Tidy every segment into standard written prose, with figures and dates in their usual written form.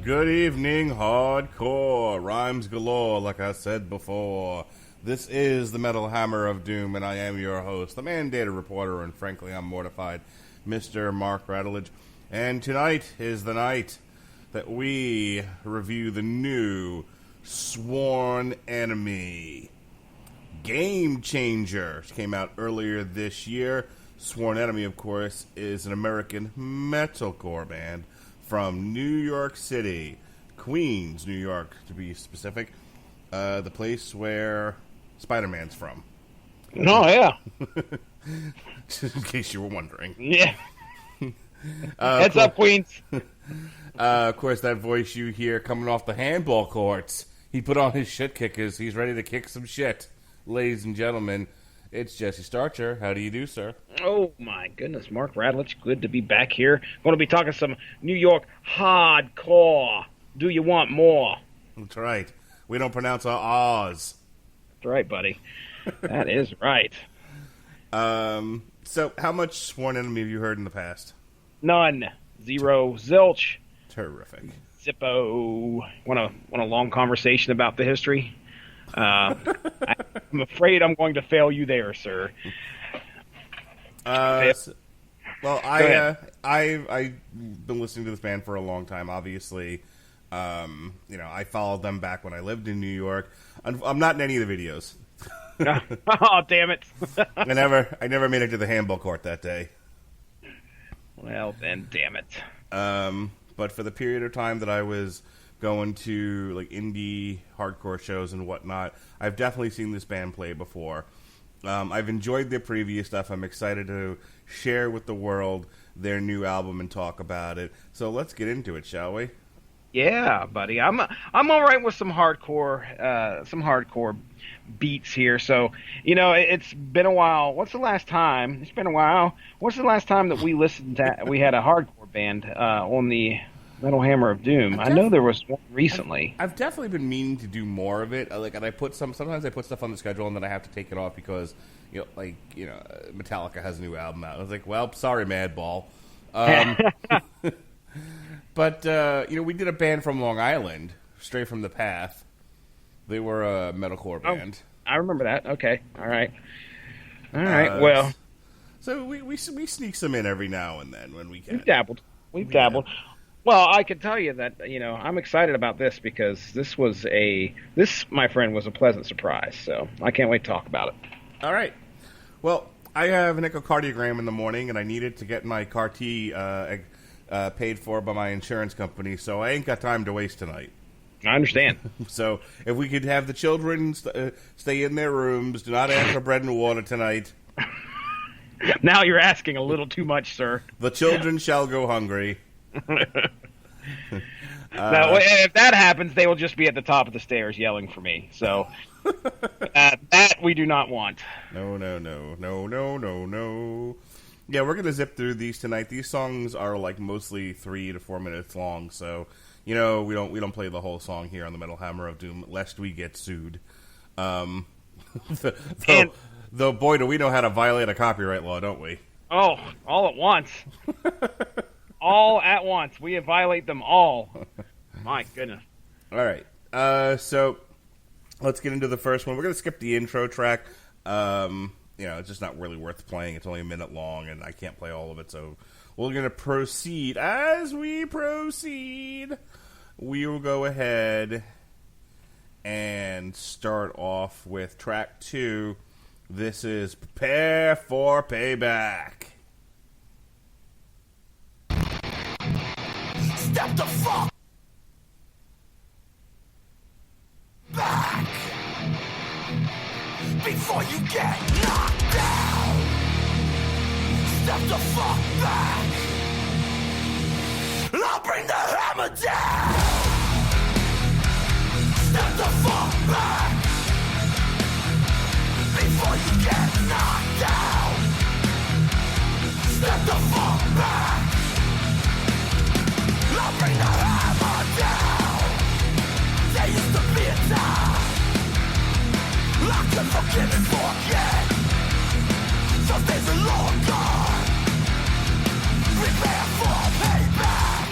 Good evening, hardcore. Rhymes galore, like I said before. This is the Metal Hammer of Doom, and I am your host, the mandated reporter, and frankly, I'm mortified, Mr. Mark Rattledge. And tonight is the night that we review the new Sworn Enemy. Gamechanger came out earlier this year. Sworn Enemy, of course, is an American metalcore band from New York City, Queens, New York, to be specific. The place where Spider-Man's from. Oh, yeah. Just in case you were wondering. Yeah. Heads up, Queens. Of course, that voice you hear coming off the handball courts. He put on his shit kickers. He's ready to kick some shit. Ladies and gentlemen, it's Jesse Starcher. How do you do, sir? Oh, my goodness. Mark Rattledge, good to be back here. Going to be talking some New York hardcore. Do you want more? That's right. We don't pronounce our R's. That's right, buddy. That is right. So, how much Sworn Enemy have you heard in the past? None. Zero. Zilch. Terrific. Zippo. Want a long conversation about the history? I'm afraid I'm going to fail you there, sir. I've been listening to this band for a long time. Obviously, I followed them back when I lived in New York. I'm not in any of the videos. Oh, damn it! I never made it to the handball court that day. Well, then, damn it. But for the period of time that I was going to like indie hardcore shows and whatnot, I've definitely seen this band play before. I've enjoyed their previous stuff. I'm excited to share with the world their new album and talk about it. So let's get into it, shall we? Yeah, buddy. I'm all right with some hardcore beats here. So, it's been a while. What's the last time? It's been a while. What's the last time that we had a hardcore band on the Metal Hammer of Doom? I know there was one recently. I've definitely been meaning to do more of it. And sometimes I put stuff on the schedule and then I have to take it off because Metallica has a new album out. I was like, well, sorry, Madball. But we did a band from Long Island, Straight from the Path. They were a metalcore band. I remember that. Okay, all right. Well, so we sneak some in every now and then when we can. We've dabbled. Well, I can tell you that, I'm excited about this because this, my friend, was a pleasant surprise. So I can't wait to talk about it. All right. Well, I have an echocardiogram in the morning, and I needed to get my CAR-T paid for by my insurance company, so I ain't got time to waste tonight. I understand. So if we could have the children stay in their rooms, do not ask for bread and water tonight. Now you're asking a little too much, sir. The children shall go hungry. Now, if that happens, they will just be at the top of the stairs yelling for me. So that we do not want. No. Yeah, we're gonna zip through these tonight. These songs are like mostly 3 to 4 minutes long, so we don't play the whole song here on the Metal Hammer of Doom, lest we get sued. Though boy, do we know how to violate a copyright law, don't we? Oh, all at once. All at once. We violate them all. My goodness. All right. So let's get into the first one. We're going to skip the intro track. It's just not really worth playing. It's only a minute long, and I can't play all of it. So we're going to proceed. As we proceed, we will go ahead and start off with track 2. This is Prepare for Payback. Step the fuck back before you get knocked down. Step the fuck back. I'll bring the hammer down. Step the fuck back before you get knocked down. Step the fuck back. I'll bring the hammer down. There used to be a time I could forgive and forget. Some days are long gone. Prepare for payback.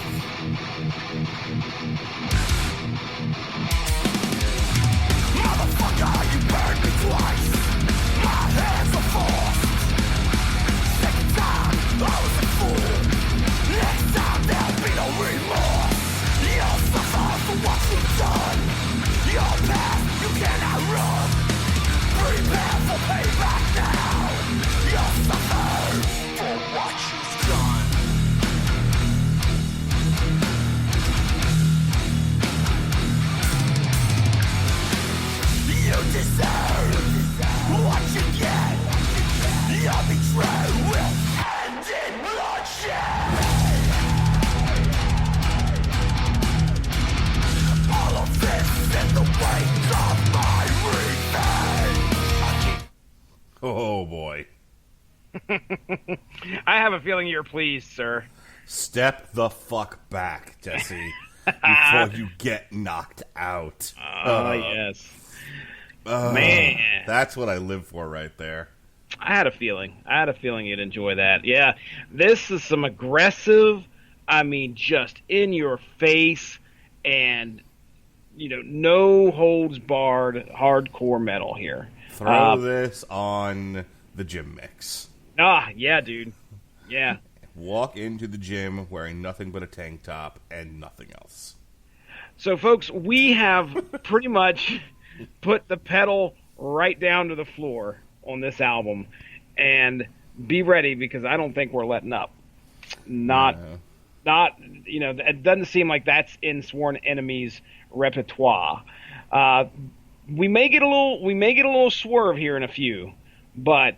Oh boy. I have a feeling you're pleased, sir. Step the fuck back, Jesse, before you get knocked out. Yes. Man. That's what I live for right there. I had a feeling you'd enjoy that. Yeah, this is some aggressive, just in your face and, no holds barred hardcore metal here. Throw this on the gym mix. Yeah, dude. Yeah. Walk into the gym wearing nothing but a tank top and nothing else. So, folks, we have pretty much put the pedal right down to the floor on this album, and be ready because I don't think we're letting up. It doesn't seem like that's in Sworn Enemy's repertoire. We may get a little swerve here in a few, but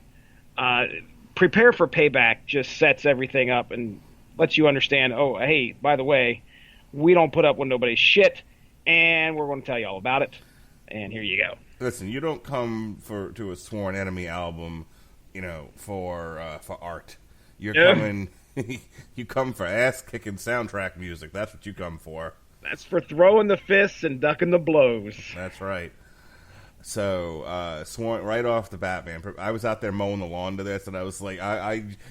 Prepare for Payback just sets everything up and lets you understand, oh, hey, by the way, we don't put up with nobody's shit, and we're going to tell you all about it. And here you go. Listen, you don't come to a Sworn Enemy album, for art. You're coming. You come for ass-kicking soundtrack music. That's what you come for. That's for throwing the fists and ducking the blows. That's right. So, Sworn right off the bat, man. I was out there mowing the lawn to this, and I was like,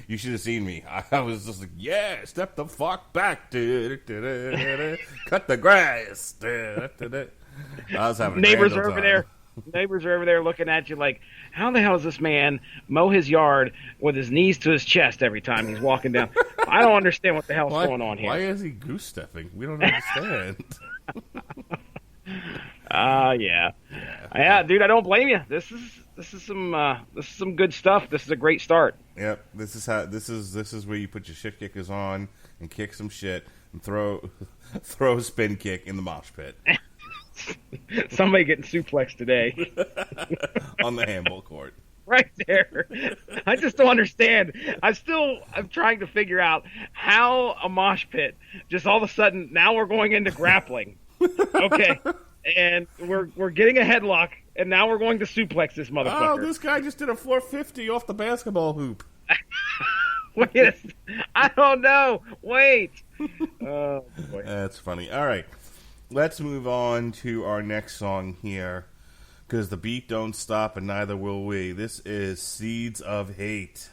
you should have seen me. I was just like, yeah, step the fuck back, cut the grass. I was having Neighbors are over there. Neighbors are over there looking at you like, how the hell does this man mow his yard with his knees to his chest every time he's walking down? I don't understand what the hell's going on here. Why is he goose stepping? We don't understand. Yeah, dude, I don't blame you. This is some good stuff. This is a great start. Yep, this is where you put your shit kickers on and kick some shit and throw a spin kick in the mosh pit. Somebody getting suplexed today on the handball court. Right there. I just don't understand. I'm trying to figure out how a mosh pit just all of a sudden now we're going into grappling. Okay. And we're getting a headlock, and now we're going to suplex this motherfucker. Oh, this guy just did a 450 off the basketball hoop. Wait, I don't know. Wait. Oh, boy. That's funny. All right. Let's move on to our next song here, because the beat don't stop, and neither will we. This is Seeds of Hate.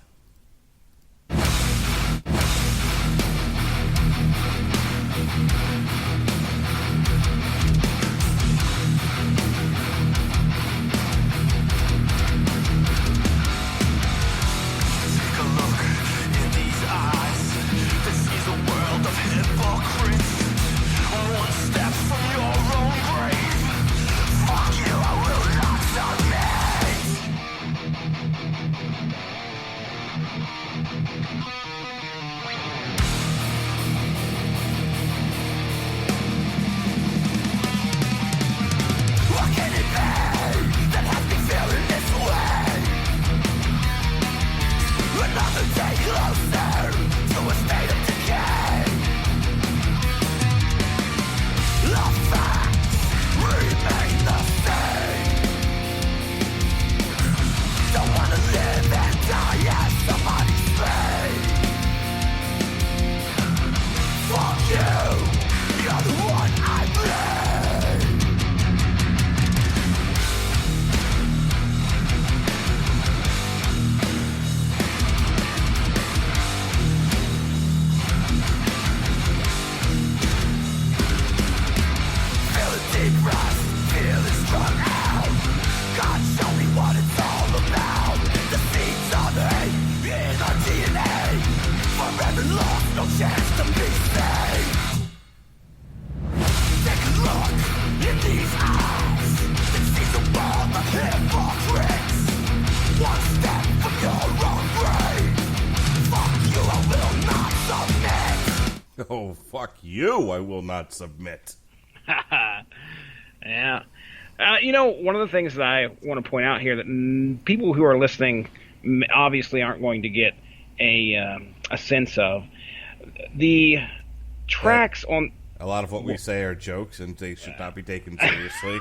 Oh, fuck you, I will not submit. Yeah. One of the things that I want to point out here that people who are listening obviously aren't going to get a sense of the tracks on. A lot of what we say are jokes, and they should not be taken seriously,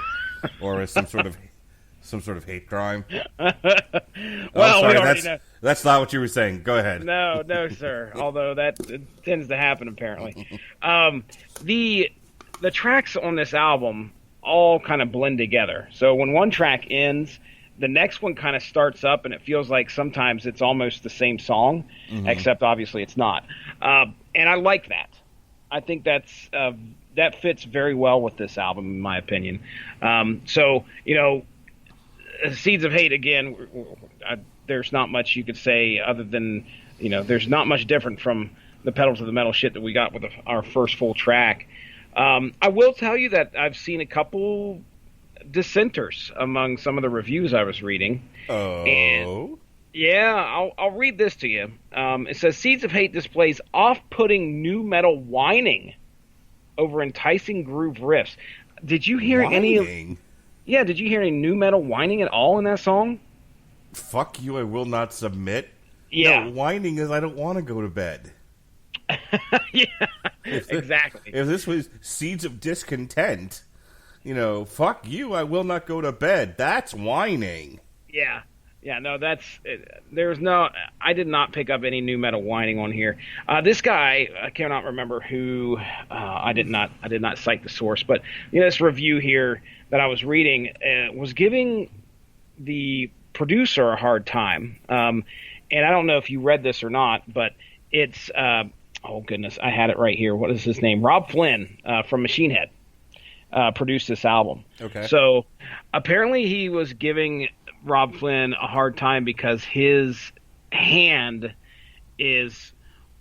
or as some sort of hate crime. Well, sorry, that's not what you were saying. Go ahead. No, sir. Although that tends to happen, apparently. The tracks on this album all kind of blend together. So when one track ends, the next one kind of starts up, and it feels like sometimes it's almost the same song, except obviously it's not. And I like that. I think that fits very well with this album, in my opinion. Seeds of Hate, again, there's not much you could say other than, there's not much different from the Pedals of the Metal shit that we got with our first full track. I will tell you that I've seen a couple dissenters among some of the reviews I was reading. Oh. And yeah, I'll read this to you. It says, Seeds of Hate displays off-putting nu metal whining over enticing groove riffs. Did you hear whining? Did you hear any nu metal whining at all in that song? Fuck you, I will not submit. Yeah. No, whining is I don't want to go to bed. Yeah, exactly. If this was Seeds of Discontent, fuck you, I will not go to bed. That's whining. Yeah. Yeah, no, I did not pick up any nu metal whining on here. This guy, I cannot remember who, I did not cite the source, but this review here that I was reading was giving the producer a hard time. And I don't know if you read this or not, but it's, oh goodness, I had it right here. What is his name? Rob Flynn from Machine Head produced this album. Okay. So apparently he was giving Rob Flynn a hard time because his hand is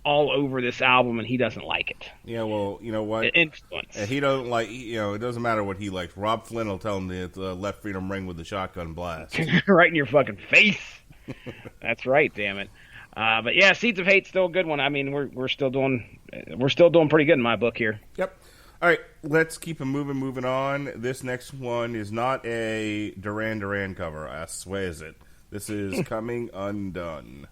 all over this album and he doesn't like it. Yeah, well, you know what? Influence. He don't like, it doesn't matter what he likes. Rob Flynn will tell him the left freedom ring with the shotgun blast. Right in your fucking face. That's right, damn it. But yeah, Seeds of Hate's still a good one. I mean, we're still doing pretty good in my book here. Yep. All right, let's keep it moving on. This next one is not a Duran Duran cover, I swear it. This is Coming Undone.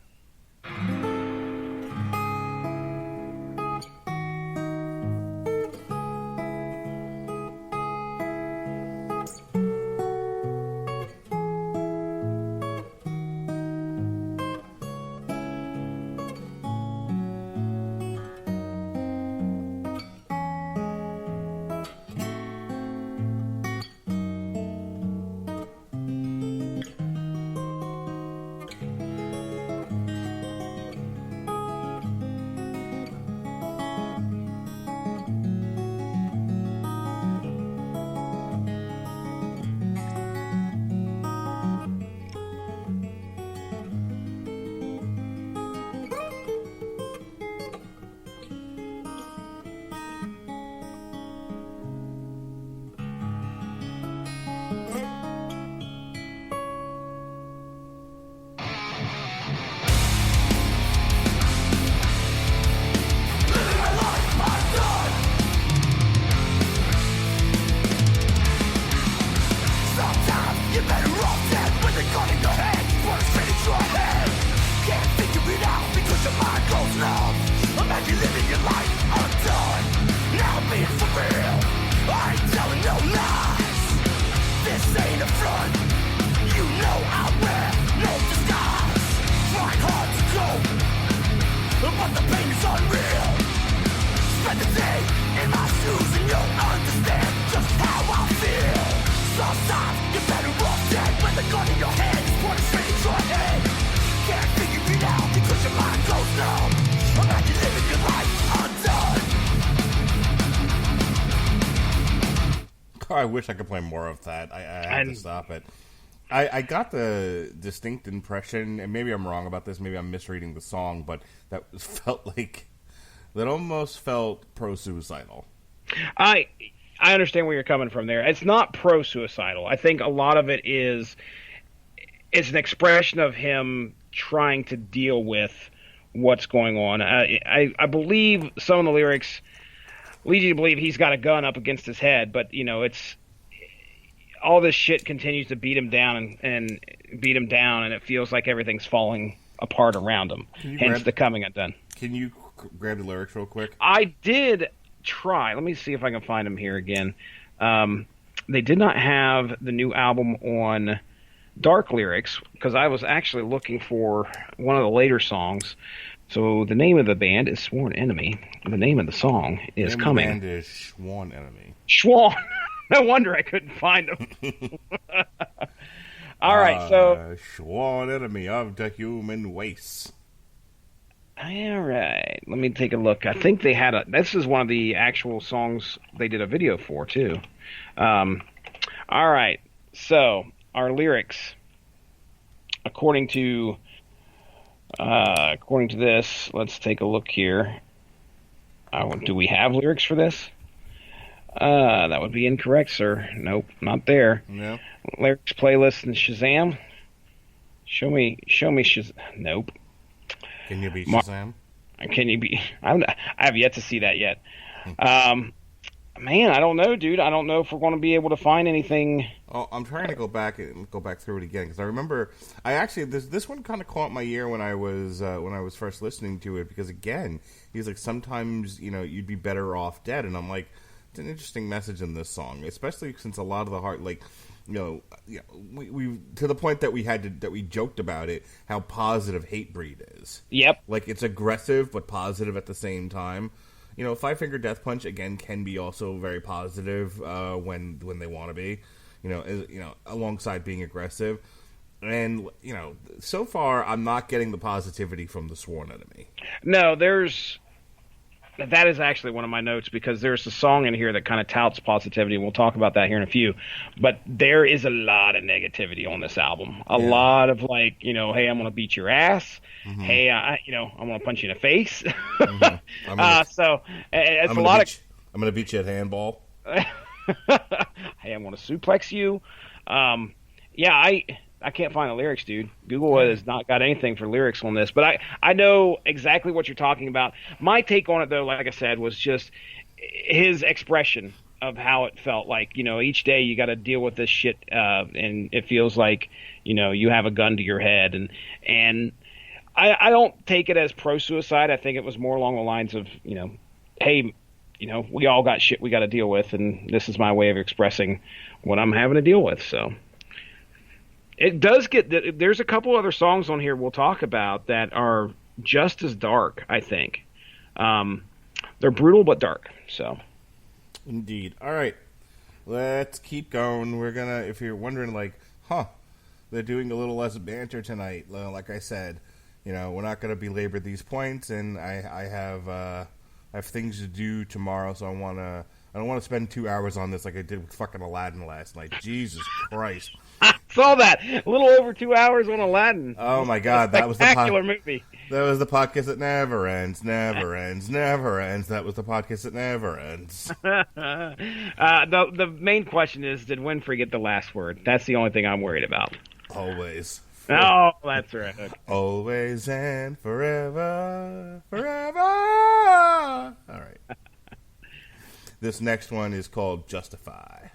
I wish I could play more of that. I had to stop it. I got the distinct impression, and maybe I'm wrong about this, maybe I'm misreading the song, but that almost felt pro-suicidal. I understand where you're coming from there. It's not pro-suicidal. I think a lot of it is it's an expression of him trying to deal with what's going on. I believe some of the lyrics lead you to believe he's got a gun up against his head, but it's all this shit continues to beat him down and beat him down, and it feels like everything's falling apart around him. Hence the coming undone. Can you grab the lyrics real quick? I did try. Let me see if I can find them here again. They did not have the new album on Dark Lyrics because I was actually looking for one of the later songs. So the name of the band is Sworn Enemy. The name of the song is Coming. The band is Sworn Enemy. Sworn. No wonder I couldn't find them. All right, so Sworn Enemy of the Human Race. All right, let me take a look. I think they had this is one of the actual songs they did a video for too. All right, so our lyrics, according to this, let's take a look here. Do we have lyrics for this? That would be incorrect, sir. Nope, not there. No. Lyrics playlist in Shazam. Show me Shazam. Nope. Can you be Shazam? Can you be? I have yet to see that yet. Man, I don't know, dude. I don't know if we're going to be able to find anything. Oh, I'm trying to go back through it again because I remember this one kind of caught my ear when I was first listening to it because again he's like sometimes you'd be better off dead, and I'm like, it's an interesting message in this song, especially since a lot of the heart we to the point that we joked about it, how positive Hatebreed is. Yep. Like it's aggressive but positive at the same time. Five Finger Death Punch again can be also very positive when they want to be, alongside being aggressive. And so far I'm not getting the positivity from the Sworn Enemy. No, that is actually one of my notes because there's a song in here that kind of touts positivity. We'll talk about that here in a few. But there is a lot of negativity on this album. A lot of hey, I'm going to beat your ass. Mm-hmm. Hey, I'm going to punch you in the face. Mm-hmm. So it's a lot of... I'm going to beat you at handball. Hey, I'm going to suplex you. I can't find the lyrics, dude. Google has not got anything for lyrics on this, but I know exactly what you're talking about. My take on it, though, like I said, was just his expression of how it felt like. Each day you got to deal with this shit, and it feels like you have a gun to your head, and I don't take it as pro-suicide. I think it was more along the lines of hey, we all got shit we got to deal with, and this is my way of expressing what I'm having to deal with. So. It does there's a couple other songs on here we'll talk about that are just as dark, I think. They're brutal but dark, so. Indeed. All right. Let's keep going. We're going to, if you're wondering, they're doing a little less banter tonight. Like I said, we're not going to belabor these points, and I have things to do tomorrow, so I don't want to spend 2 hours on this like I did with fucking Aladdin last night. Jesus Christ. I saw that. A little over 2 hours on Aladdin. Oh, my God. That was the spectacular movie. That was the podcast that never ends, never ends, never ends. That was the podcast that never ends. The main question is, did Winfrey get the last word? That's the only thing I'm worried about. Always. Oh, that's right. Okay. Always and forever, forever. All right. This next one is called Justify.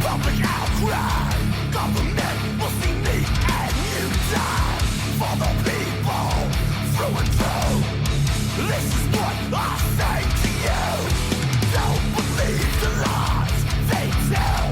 Public outcry, government will see me and you die for the people, through and through. This is what I say to you. Don't believe the lies they tell.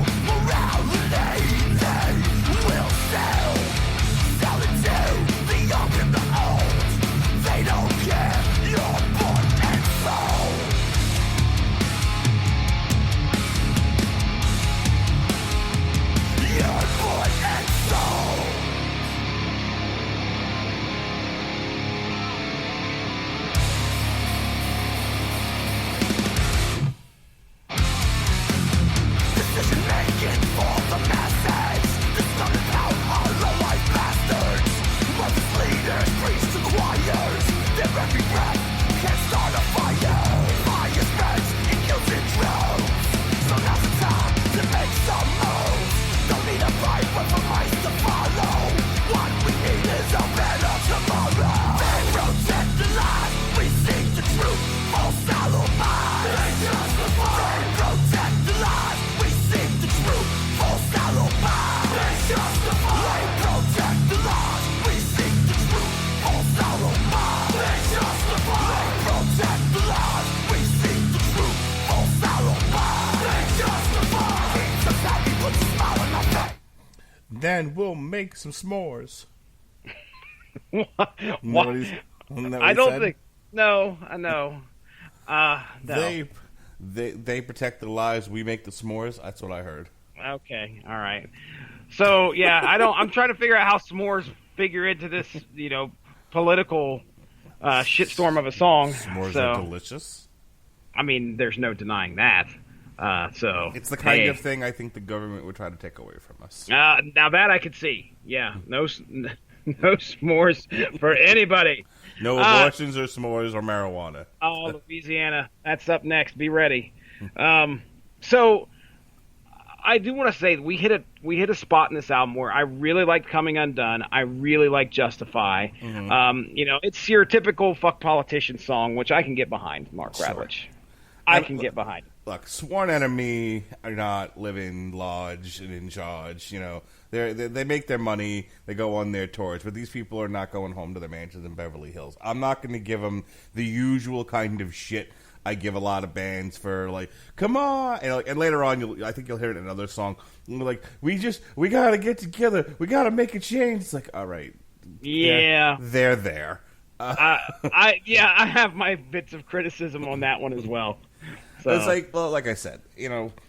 then we'll make some s'mores. What? Isn't that what I he don't said? think. No, I know. No. They protect the lives. We make the s'mores. That's what I heard. Okay, all right. So yeah, I'm trying to figure out how s'mores figure into this, political shitstorm of a song. S'mores so, are delicious. I mean, there's no denying that. So It's the kind of thing I think the government would try to take away from us. Now that I could see. Yeah, no s'mores for anybody. No abortions or s'mores or marijuana. Oh, Louisiana, that's up next. Be ready. So I do want to say we hit a spot in this album where I really like Coming Undone. I really like Justify. Mm-hmm. It's your typical fuck politician song, which I can get behind. Mark Radlich, I can get behind. Look, Sworn Enemy are not living large and in charge. They make their money. They go on their tours, but these people are not going home to their mansions in Beverly Hills. I'm not going to give them the usual kind of shit I give a lot of bands for, like, come on, and later on, I think you'll hear it in another song. Like, we gotta get together. We gotta make a change. It's like, all right, yeah, they're there. I have my bits of criticism on that one as well. So. It's like, well, like I said,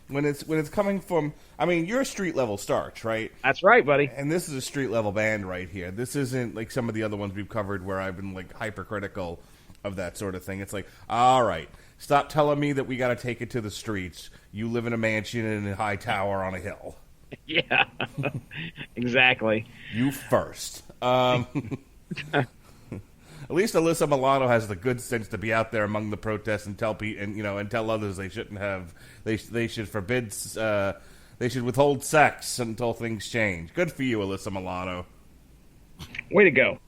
when it's coming from, I mean, you're a street level starch, right? That's right, buddy. And this is a street level band right here. This isn't like some of the other ones we've covered where I've been like hypercritical of that sort of thing. It's like, all right, stop telling me that we got to take it to the streets. You live in a mansion in a high tower on a hill. Yeah, exactly. You first. At least Alyssa Milano has the good sense to be out there among the protests and tell and tell others they shouldn't have. They should forbid. They should withhold sex until things change. Good for you, Alyssa Milano. Way to go.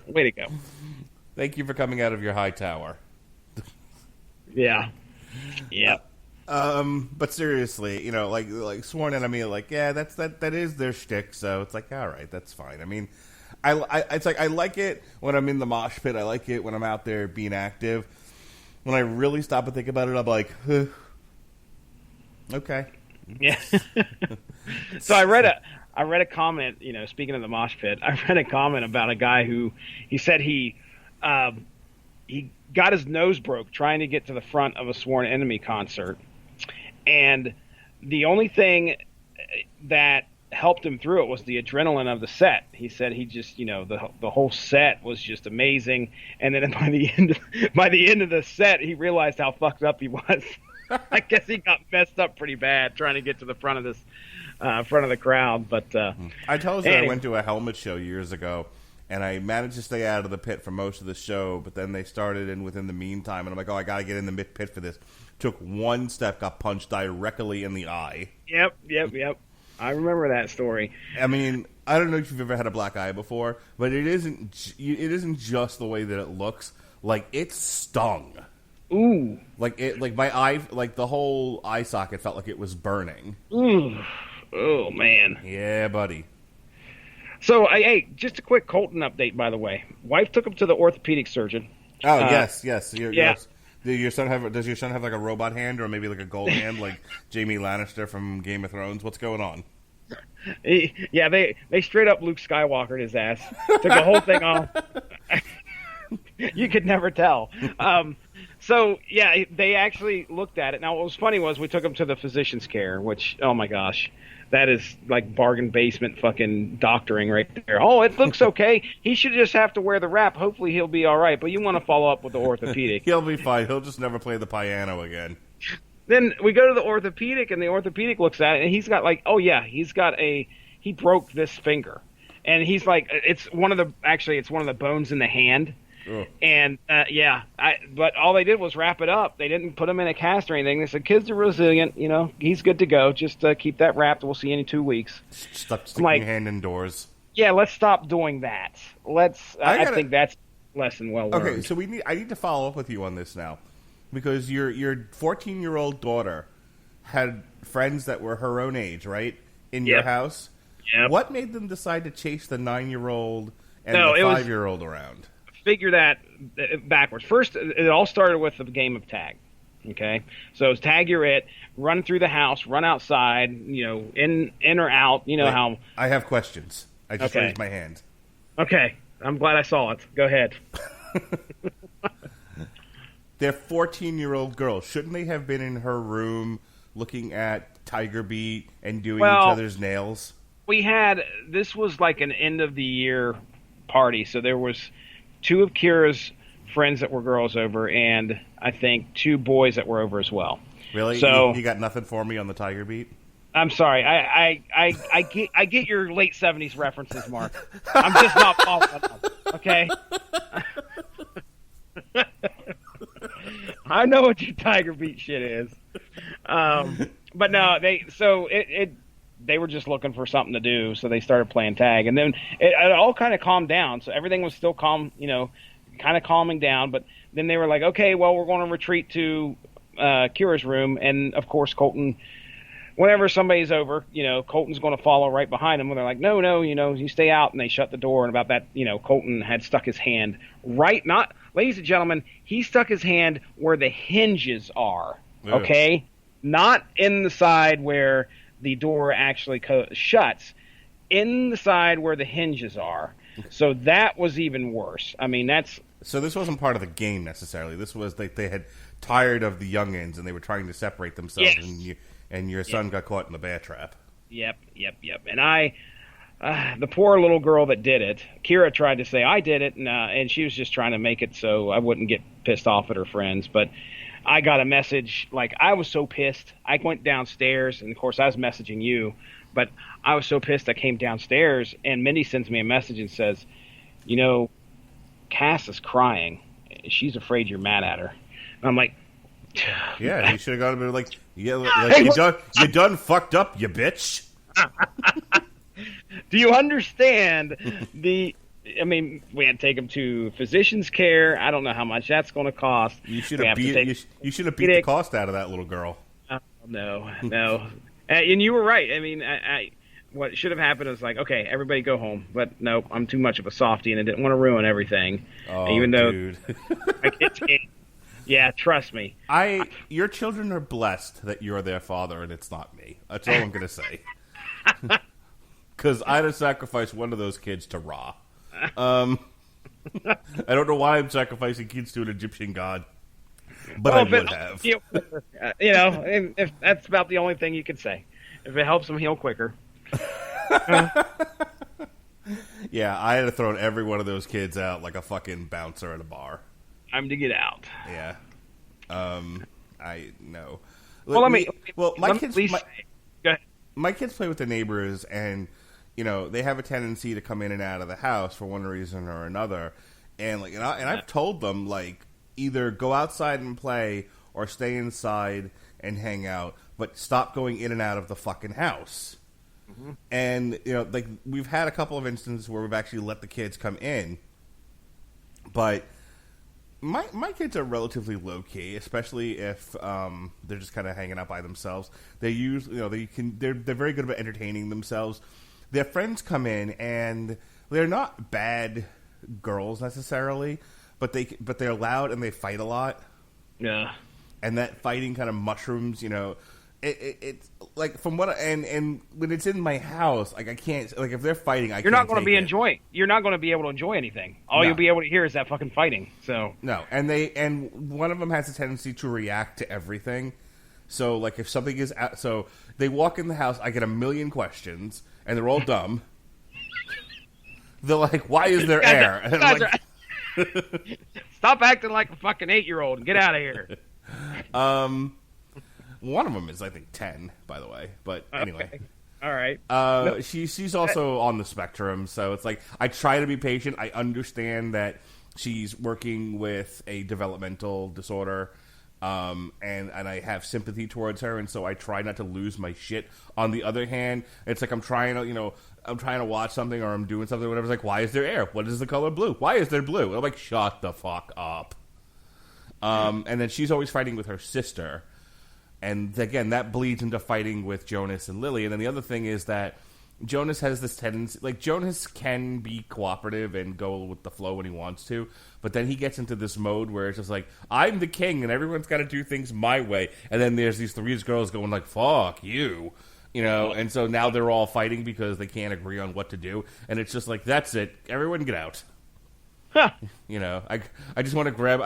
Way to go. Thank you for coming out of your high tower. Yeah. Yep. But seriously, like Sworn Enemy, that is their shtick. So it's like, all right, that's fine. I mean, I like it when I'm in the mosh pit. I like it when I'm out there being active. When I really stop and think about it, I'm like, okay. Yeah. So I read a comment, speaking of the mosh pit, I read a comment about a guy who he said he got his nose broke trying to get to the front of a Sworn Enemy concert. And the only thing that helped him through it was the adrenaline of the set. He said he just, the whole set was just amazing. And then by the end of the set, he realized how fucked up he was. I guess he got messed up pretty bad trying to get to the front of the crowd. But I told you I went to a Helmet show years ago, and I managed to stay out of the pit for most of the show. But then they started in within the meantime, and I'm like, oh, I got to get in the mid pit for this. Took one step, got punched directly in the eye. Yep. I remember that story. I mean, I don't know if you've ever had a black eye before, but it isn't just the way that it looks. Like, it stung. Ooh. Like my eye, like the whole eye socket felt like it was burning. Ooh. Oh, man. Yeah, buddy. So, hey, just a quick Colton update, by the way. Wife took him to the orthopedic surgeon. Oh, yes. Does your son have like a robot hand or maybe like a gold hand like Jaime Lannister from Game of Thrones? What's going on? They straight up Luke Skywalker'd his ass. Took the whole thing off. You could never tell. So, yeah, they actually looked at it. Now, what was funny was we took him to the physician's care, which, oh my gosh, that is like bargain basement fucking doctoring right there. Oh, it looks okay. He should just have to wear the wrap. Hopefully he'll be all right. But you want to follow up with the orthopedic. He'll be fine. He'll just never play the piano again. Then we go to the orthopedic, and the orthopedic looks at it, and he's got like, oh, yeah, he broke this finger. And he's like, it's one of the bones in the hand. Ugh. And but all they did was wrap it up. They didn't put him in a cast or anything. They said, kids are resilient, he's good to go. Just keep that wrapped. We'll see you in 2 weeks. Stop sticking your hand indoors. Yeah, let's stop doing that. I think that's lesson well learned. Okay, so I need to follow up with you on this now, because your 14-year-old daughter had friends that were her own age, right, in your house. Yep. What made them decide to chase the 9-year-old and the 5-year-old around? Figure that backwards. First, it all started with the game of tag. Okay, so tag you're it. Run through the house, run outside. You know, in or out. You know Wait, how. I have questions. I just Okay. raised my hand. Okay, I'm glad I saw it. Go ahead. They're 14-year-old girls. Shouldn't they have been in her room looking at Tiger Beat and doing each other's nails? This was like an end of the year party, so there was 2 of Kira's friends that were girls over, and I think 2 boys that were over as well. Really? So you got nothing for me on the Tiger Beat? I'm sorry. I get your late 70s references, Mark. I'm just not following up. Okay. I know what your Tiger Beat shit is. But no, they were just looking for something to do, so they started playing tag, and then it all kind of calmed down. So everything was still calm, you know, kind of calming down. But then they were like, okay, well, we're going to retreat to Kira's room, and of course, Colton. Whenever somebody's over, you know, Colton's going to follow right behind them. And they're like, no, you know, you stay out. And they shut the door. And about that, you know, Colton had stuck his hand ladies and gentlemen, he stuck his hand where the hinges are. Yeah. Okay? Not in the side where the door actually shuts. In the side where the hinges are. So that was even worse. I mean, So this wasn't part of the game necessarily. This was like they had tired of the youngins and they were trying to separate themselves. Yes. And your son got caught in the bear trap. Yep. And the poor little girl that did it, Kira tried to say I did it, and she was just trying to make it so I wouldn't get pissed off at her friends. But I got a message, like I was so pissed. I went downstairs, and of course I was messaging you, but I was so pissed I came downstairs, and Mindy sends me a message and says, you know, Cass is crying. She's afraid you're mad at her. And I'm like, yeah, you should have gone a bit like, yeah, like you done fucked up, you bitch. Do you understand I mean, we had to take him to physician's care. I don't know how much that's going to cost. You should have beat the cost out of that little girl. No. And you were right. I mean, what should have happened was like, okay, everybody go home. But no, I'm too much of a softie, and I didn't want to ruin everything. Oh, even though dude. my kids can't. Yeah, trust me. Your children are blessed that you're their father and it's not me. That's all I'm going to say. Because I'd have sacrificed one of those kids to Ra. I don't know why I'm sacrificing kids to an Egyptian god, but I would have. You know, if that's about the only thing you can say. If it helps them heal quicker. Yeah, I had to throw every one of those kids out like a fucking bouncer at a bar. Time to get out. Yeah. I know. Well, my kids. Go ahead. My kids play with their neighbors, and you know they have a tendency to come in and out of the house for one reason or another. And like, I've told them like either go outside and play or stay inside and hang out, but stop going in and out of the fucking house. Mm-hmm. And you know, like we've had a couple of instances where we've actually let the kids come in, but. My kids are relatively low key, especially if they're just kind of hanging out by themselves. They're very good about entertaining themselves. Their friends come in and they're not bad girls necessarily, but they're loud and they fight a lot. Yeah, and that fighting kind of mushrooms. You know, it's like from what and when it's in my house, like I can't like if they're fighting, you're not going to be enjoying. You're not going to be able to enjoy anything. All you'll be able to hear is that fucking fighting. So no, and one of them has a tendency to react to everything. So like if something is so they walk in the house, I get a million questions, and they're all dumb. They're like, "Why is there air?" And I'm like, stop acting like a fucking 8-year-old and get out of here. One of them is, I think, 10, by the way. But anyway. Okay. All right. She's also on the spectrum, so it's like I try to be patient. I understand that she's working with a developmental disorder, and I have sympathy towards her, and so I try not to lose my shit. On the other hand, it's like I'm trying to watch something or I'm doing something or whatever. It's like, why is there air? What is the color blue? Why is there blue? And I'm like, shut the fuck up. And then she's always fighting with her sister. And again, that bleeds into fighting with Jonas and Lily. And then the other thing is that Jonas has this tendency, like Jonas can be cooperative and go with the flow when he wants to, but then he gets into this mode where it's just like, I'm the king and everyone's got to do things my way, and then there's these three girls going like, fuck you, and so now they're all fighting because they can't agree on what to do, and it's just like, that's it, everyone get out. Huh. I just want to grab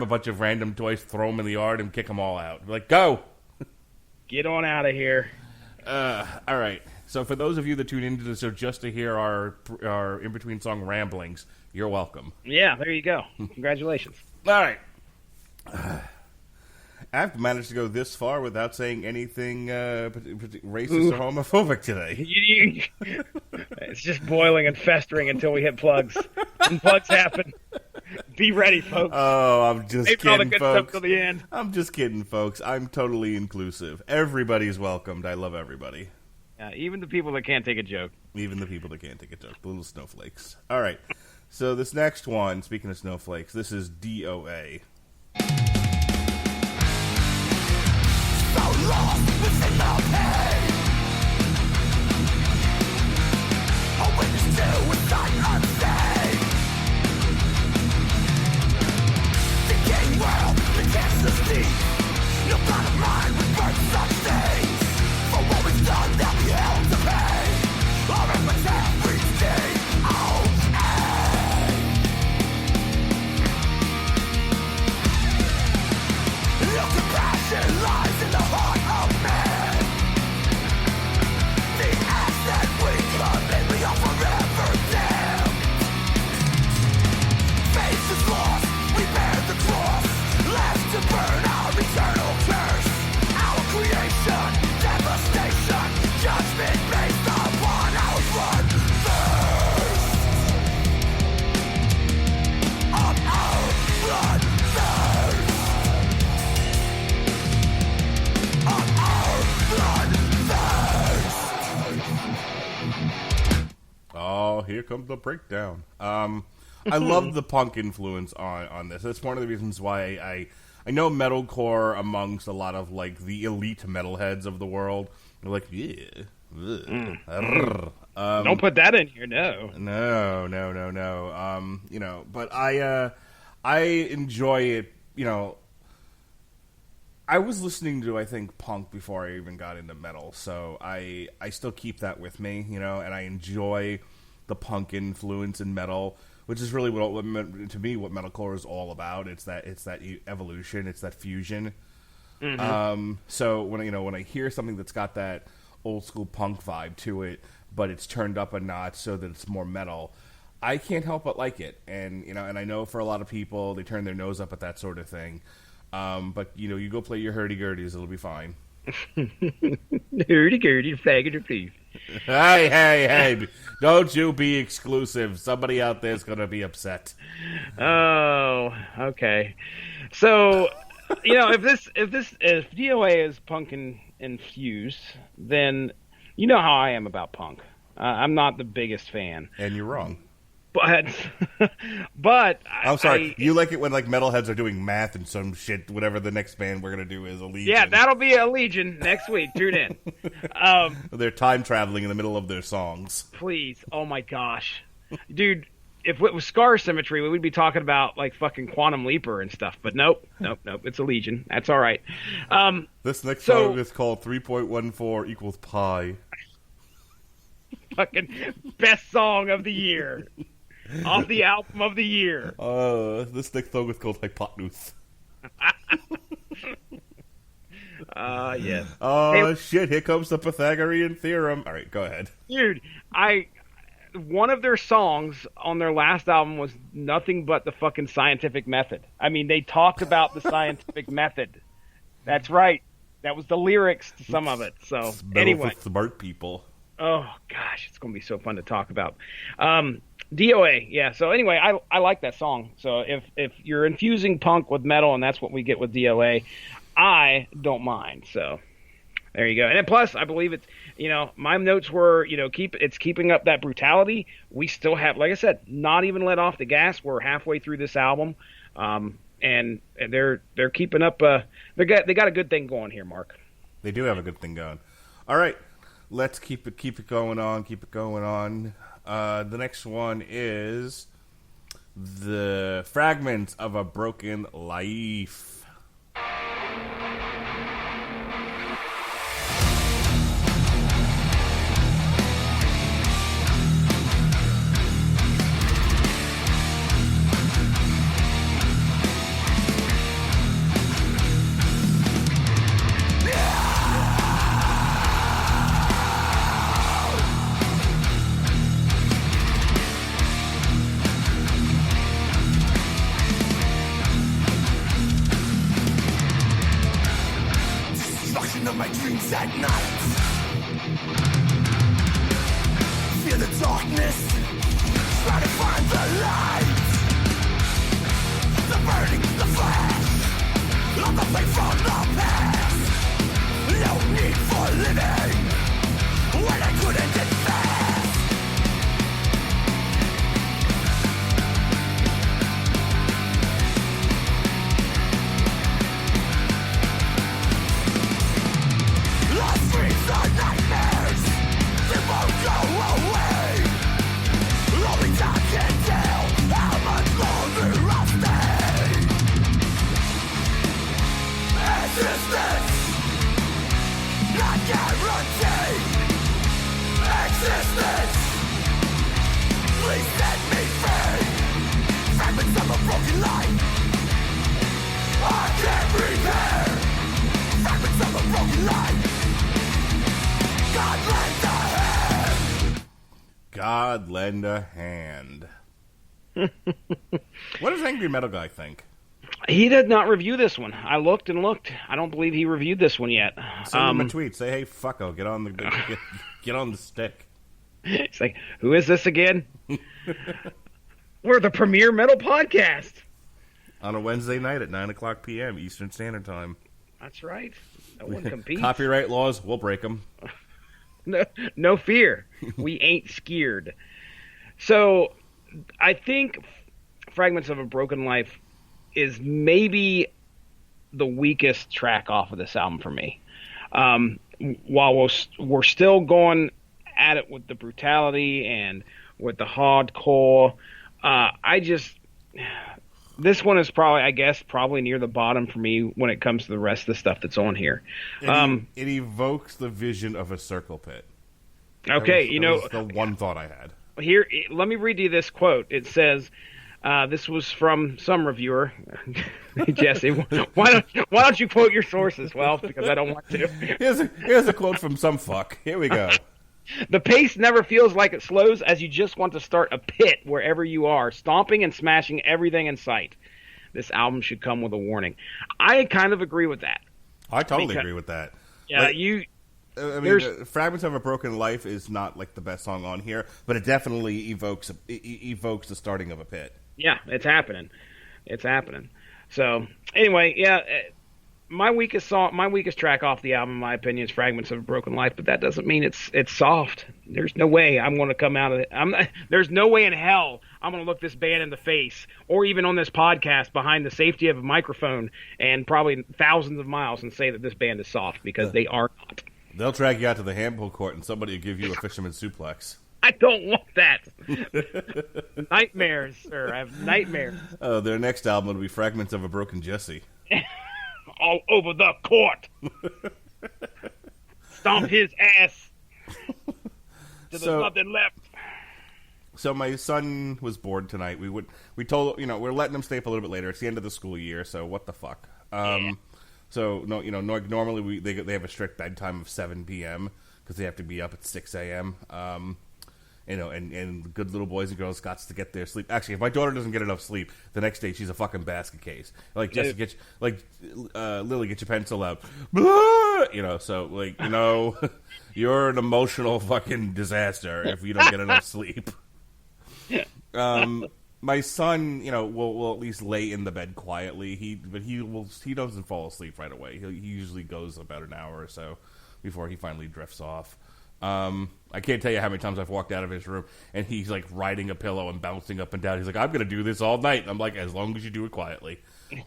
a bunch of random toys, throw them in the yard, and kick them all out. Like, go, get on out of here. All right. So for those of you that tune into the show just to hear our in-between song ramblings, you're welcome. Yeah, there you go. Congratulations. All right. I've managed to go this far without saying anything racist or homophobic today. It's just boiling and festering until we hit plugs. When plugs happen, be ready, folks. Oh, I'm just kidding, all the good folks. Stuff till the end. I'm just kidding, folks. I'm totally inclusive. Everybody's welcomed. I love everybody. Even the people that can't take a joke. Even the people that can't take a joke. The little snowflakes. All right. So this next one, speaking of snowflakes, this is DOA. So lost within the pain, a witness to a sight unseen. The king world, the cancer's deep. No bottom line with birth such things. For what we've done, they'll be held to pay. Our epitaph reads DOA. Your compassion lies in the heart of man. The acts that we commit, we are forever damned. Faith is lost, we bear the cross, left to burn our eternal curse. Our creation, devastation, judgment based upon our blood thirst. On our blood thirst. On our blood thirst. Oh, here comes the breakdown. I love the punk influence on this. That's one of the reasons why I know metalcore amongst a lot of like the elite metalheads of the world. They're like, yeah. Don't put that in here, no. No. But I enjoy it. I was listening to, I think, punk before I even got into metal, so I still keep that with me, and I enjoy the punk influence in metal, which is really to me what metalcore is all about. It's that evolution, it's that fusion. Mm-hmm. So when I hear something that's got that old school punk vibe to it, but it's turned up a notch so that it's more metal, I can't help but like it. And and I know for a lot of people they turn their nose up at that sort of thing. But you go play your hurdy-gurdies, it'll be fine. Hurdy-gurdy, faggot or thief. Hey, don't you be exclusive. Somebody out there's going to be upset. Oh, okay. So, if DOA is punk infused, then you know how I am about punk. I'm not the biggest fan. And you're wrong. But I'm sorry. You like it when like metalheads are doing math and some shit. Whatever the next band we're gonna do is a Legion. Yeah, that'll be a Legion next week. Tune in. They're time traveling in the middle of their songs. Please, oh my gosh, dude. If it was Scar Symmetry, we'd be talking about like fucking Quantum Leaper and stuff. But nope. It's a Legion. That's all right. This next song is called 3.14 equals pi. Fucking best song of the year. Off the album of the year. This next song is called Hypotenuse. Yes. Oh, shit, here comes the Pythagorean theorem. All right, go ahead. Dude, one of their songs on their last album was nothing but the fucking scientific method. I mean, they talked about the scientific method. That's right. That was the lyrics to some of it. So, anyway. For smart people. Oh, gosh, it's going to be so fun to talk about. DOA, yeah. So anyway, I like that song. So if you're infusing punk with metal and that's what we get with DOA, I don't mind. So there you go. And then plus, I believe it's, my notes were, it's keeping up that brutality. We still have, like I said, not even let off the gas. We're halfway through this album, and they're keeping up. They got a good thing going here, Mark. They do have a good thing going. All right. let's keep it going on. The next one is the Fragments of a Broken Life. Of my dreams at night. Fear the darkness, try to find the light. The burning, the flash of the flame from the past. No need for living when I couldn't get fast. Lost dreams are nightmares, they won't go away. Only time can tell how much longer I'll stay. Existence, not guaranteed. Existence, please set me free. Fragments of a broken life, I can't repair. Fragments of a broken life. God lend a hand. God lend a hand. What does Angry Metal Guy think? He did not review this one. I looked and looked. I don't believe he reviewed this one yet. Send him a tweet. Say, hey, fucko, get on the get on the stick. It's like, who is this again? We're the premier metal podcast. On a Wednesday night at 9:00 p.m. Eastern Standard Time. That's right. No one competes. Copyright laws, we'll break them. No fear. We ain't scared. So, I think Fragments of a Broken Life is maybe the weakest track off of this album for me. While we're still going at it with the brutality and with the hardcore, this one is probably near the bottom for me when it comes to the rest of the stuff that's on here. It evokes the vision of a circle pit. Okay, that was the one thought I had. Here, let me read you this quote. It says, this was from some reviewer. Jesse, why don't you quote your sources? Well, because I don't want to. Here's a quote from some fuck. Here we go. The pace never feels like it slows, as you just want to start a pit wherever you are, stomping and smashing everything in sight. This album should come with a warning. I kind of agree with that. I totally agree with that. Yeah, Fragments of a Broken Life is not like the best song on here, but it definitely evokes the starting of a pit. Yeah, it's happening. So anyway, yeah. My weakest track off the album, in my opinion, is "Fragments of a Broken Life," but that doesn't mean it's soft. There's no way I'm going to come out of it. There's no way in hell I'm going to look this band in the face, or even on this podcast behind the safety of a microphone and probably thousands of miles, and say that this band is soft, because they are not. They'll drag you out to the handball court, and somebody will give you a fisherman suplex. I don't want that. Nightmares, sir. I have nightmares. Their next album will be "Fragments of a Broken Jesse." All over the court. Stomp his ass. There's nothing left. So my son was bored tonight. We told we're letting him stay up a little bit later. It's the end of the school year, so what the fuck. So no, normally they have a strict bedtime of 7 p.m. because they have to be up at 6 a.m. And good little boys and girls got to get their sleep. Actually, if my daughter doesn't get enough sleep, the next day she's a fucking basket case. Like, Jesse, Lily, get your pencil out. You're an emotional fucking disaster if you don't get enough sleep. My son, will at least lay in the bed quietly. He doesn't fall asleep right away. He usually goes about an hour or so before he finally drifts off. I can't tell you how many times I've walked out of his room and he's like riding a pillow and bouncing up and down. He's like, "I'm going to do this all night." And I'm like, "As long as you do it quietly."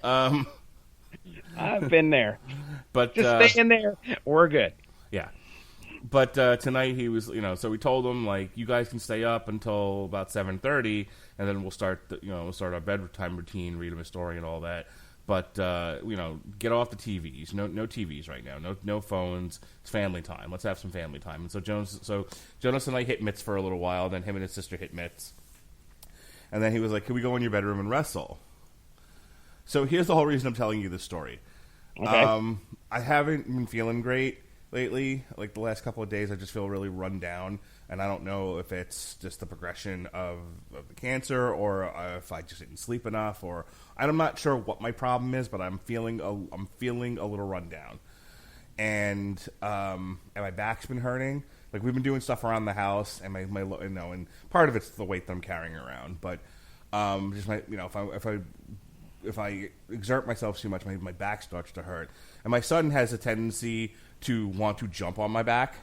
I've been there. But just stay in there. We're good. Yeah. But tonight he was, so we told him, like, you guys can stay up until about 7:30, and then we'll start, we'll start our bedtime routine, read him a story and all that. But, get off the TVs. No TVs right now. No phones. It's family time. Let's have some family time. And so Jonas and I hit mitts for a little while, then him and his sister hit mitts. And then he was like, can we go in your bedroom and wrestle? So here's the whole reason I'm telling you this story. Okay. I haven't been feeling great lately. Like the last couple of days, I just feel really run down. And I don't know if it's just the progression of the cancer, or if I just didn't sleep enough, or I'm not sure what my problem is, but I'm feeling a little run down, and my back's been hurting. Like we've been doing stuff around the house, and and part of it's the weight that I'm carrying around, but just if I exert myself too much, my back starts to hurt, and my son has a tendency to want to jump on my back.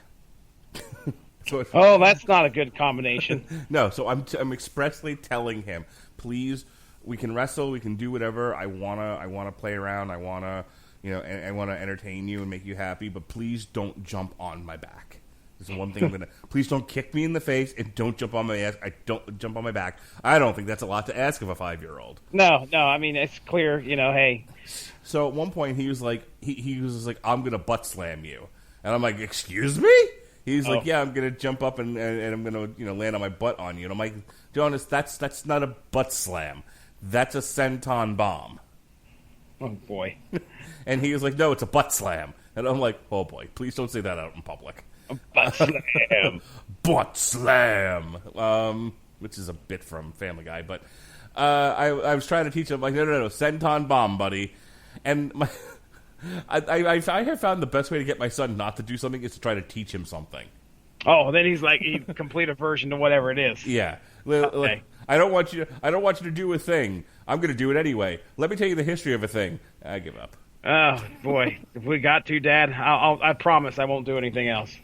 So that's not a good combination. No, so I'm expressly telling him, please, we can wrestle, we can do whatever. I wanna play around. I wanna, I wanna entertain you and make you happy. But please don't jump on my back. This is one thing I'm gonna. Please don't kick me in the face and don't jump on my ass. Don't jump on my back. I don't think that's a lot to ask of a 5-year-old. No. I mean, it's clear. Hey. So at one point he was like, he was like, I'm gonna butt slam you, and I'm like, excuse me. He's like, yeah, I'm gonna jump up and I'm gonna land on my butt on you. And I'm like, Jonas, that's not a butt slam. That's a senton bomb. Oh boy. And he was like, no, it's a butt slam. And I'm like, oh boy, please don't say that out in public. A butt slam. Butt slam. Which is a bit from Family Guy, but I was trying to teach him, like, no, senton bomb, buddy. And I have found the best way to get my son not to do something is to try to teach him something. Oh, then he's like, he complete aversion to whatever it is. Yeah. Okay. I don't want you to do a thing. I'm going to do it anyway. Let me tell you the history of a thing. I give up. Oh boy, if we got to, Dad, I promise I won't do anything else.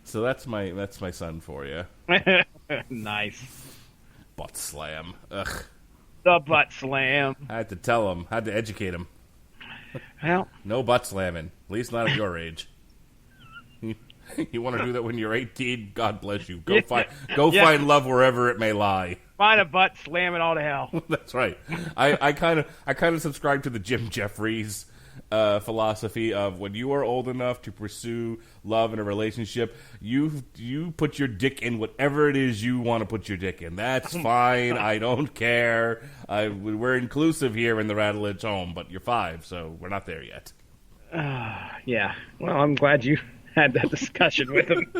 So that's my son for you. Nice. Butt slam. Ugh. The butt slam. I had to tell him. I had to educate him. Well, no butt slamming. At least not at your age. You want to do that when you're 18? God bless you. Go find love wherever it may lie. Find a butt, slam it all to hell. That's right. I kind of subscribe to the Jim Jeffries philosophy of when you are old enough to pursue love in a relationship, you put your dick in whatever it is you want to put your dick in. That's fine. I don't care. We're inclusive here in the Rattledge home, but you're 5, so we're not there yet. Yeah. Well, I'm glad you had that discussion with him.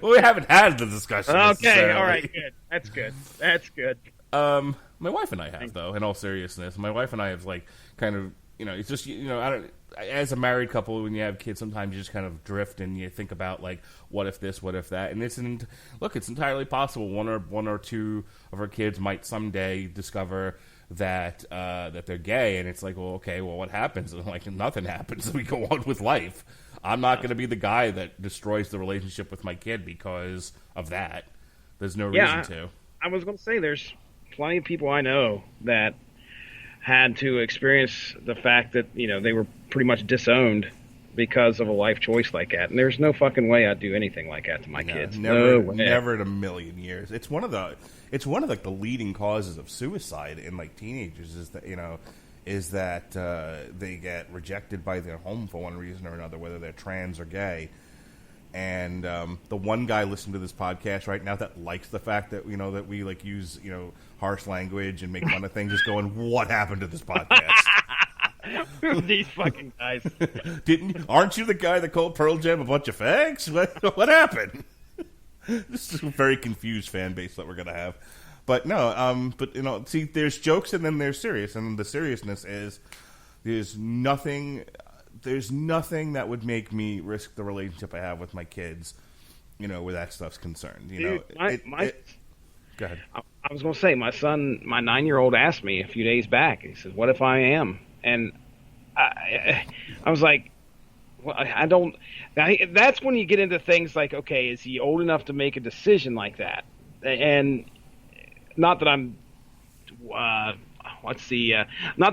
Well, we haven't had the discussion. Okay, all right, good. That's good. My wife and I have, though, in all seriousness. My wife and I have, like, kind of, it's just, I don't. As a married couple, when you have kids, sometimes you just kind of drift and you think about, like, what if this, what if that, and it's entirely possible one or two of our kids might someday discover that they're gay, and it's like, well, okay, well, what happens? And like, nothing happens. We go on with life. I'm not going to be the guy that destroys the relationship with my kid because of that. There's no reason to. I was going to say, there's plenty of people I know that had to experience the fact that, they were pretty much disowned because of a life choice like that. And there's no fucking way I'd do anything like that to my kids. Never in a million years. It's one of the the leading causes of suicide in like teenagers is that they get rejected by their home for one reason or another, whether they're trans or gay. And the one guy listening to this podcast right now that likes the fact that that we like use harsh language and make fun of things, just going, what happened to this podcast? These fucking guys. Aren't you the guy that called Pearl Jam a bunch of fags? What happened? This is a very confused fan base that we're gonna have. But no, see, there's jokes and then there's serious, and the seriousness is there's nothing that would make me risk the relationship I have with my kids, where that stuff's concerned. Dude, go ahead. I was going to say, my son, my 9-year-old asked me a few days back. He says, "What if I am?" And I was like, "Well, I don't." Now, that's when you get into things like, okay, is he old enough to make a decision like that? And not that I'm, not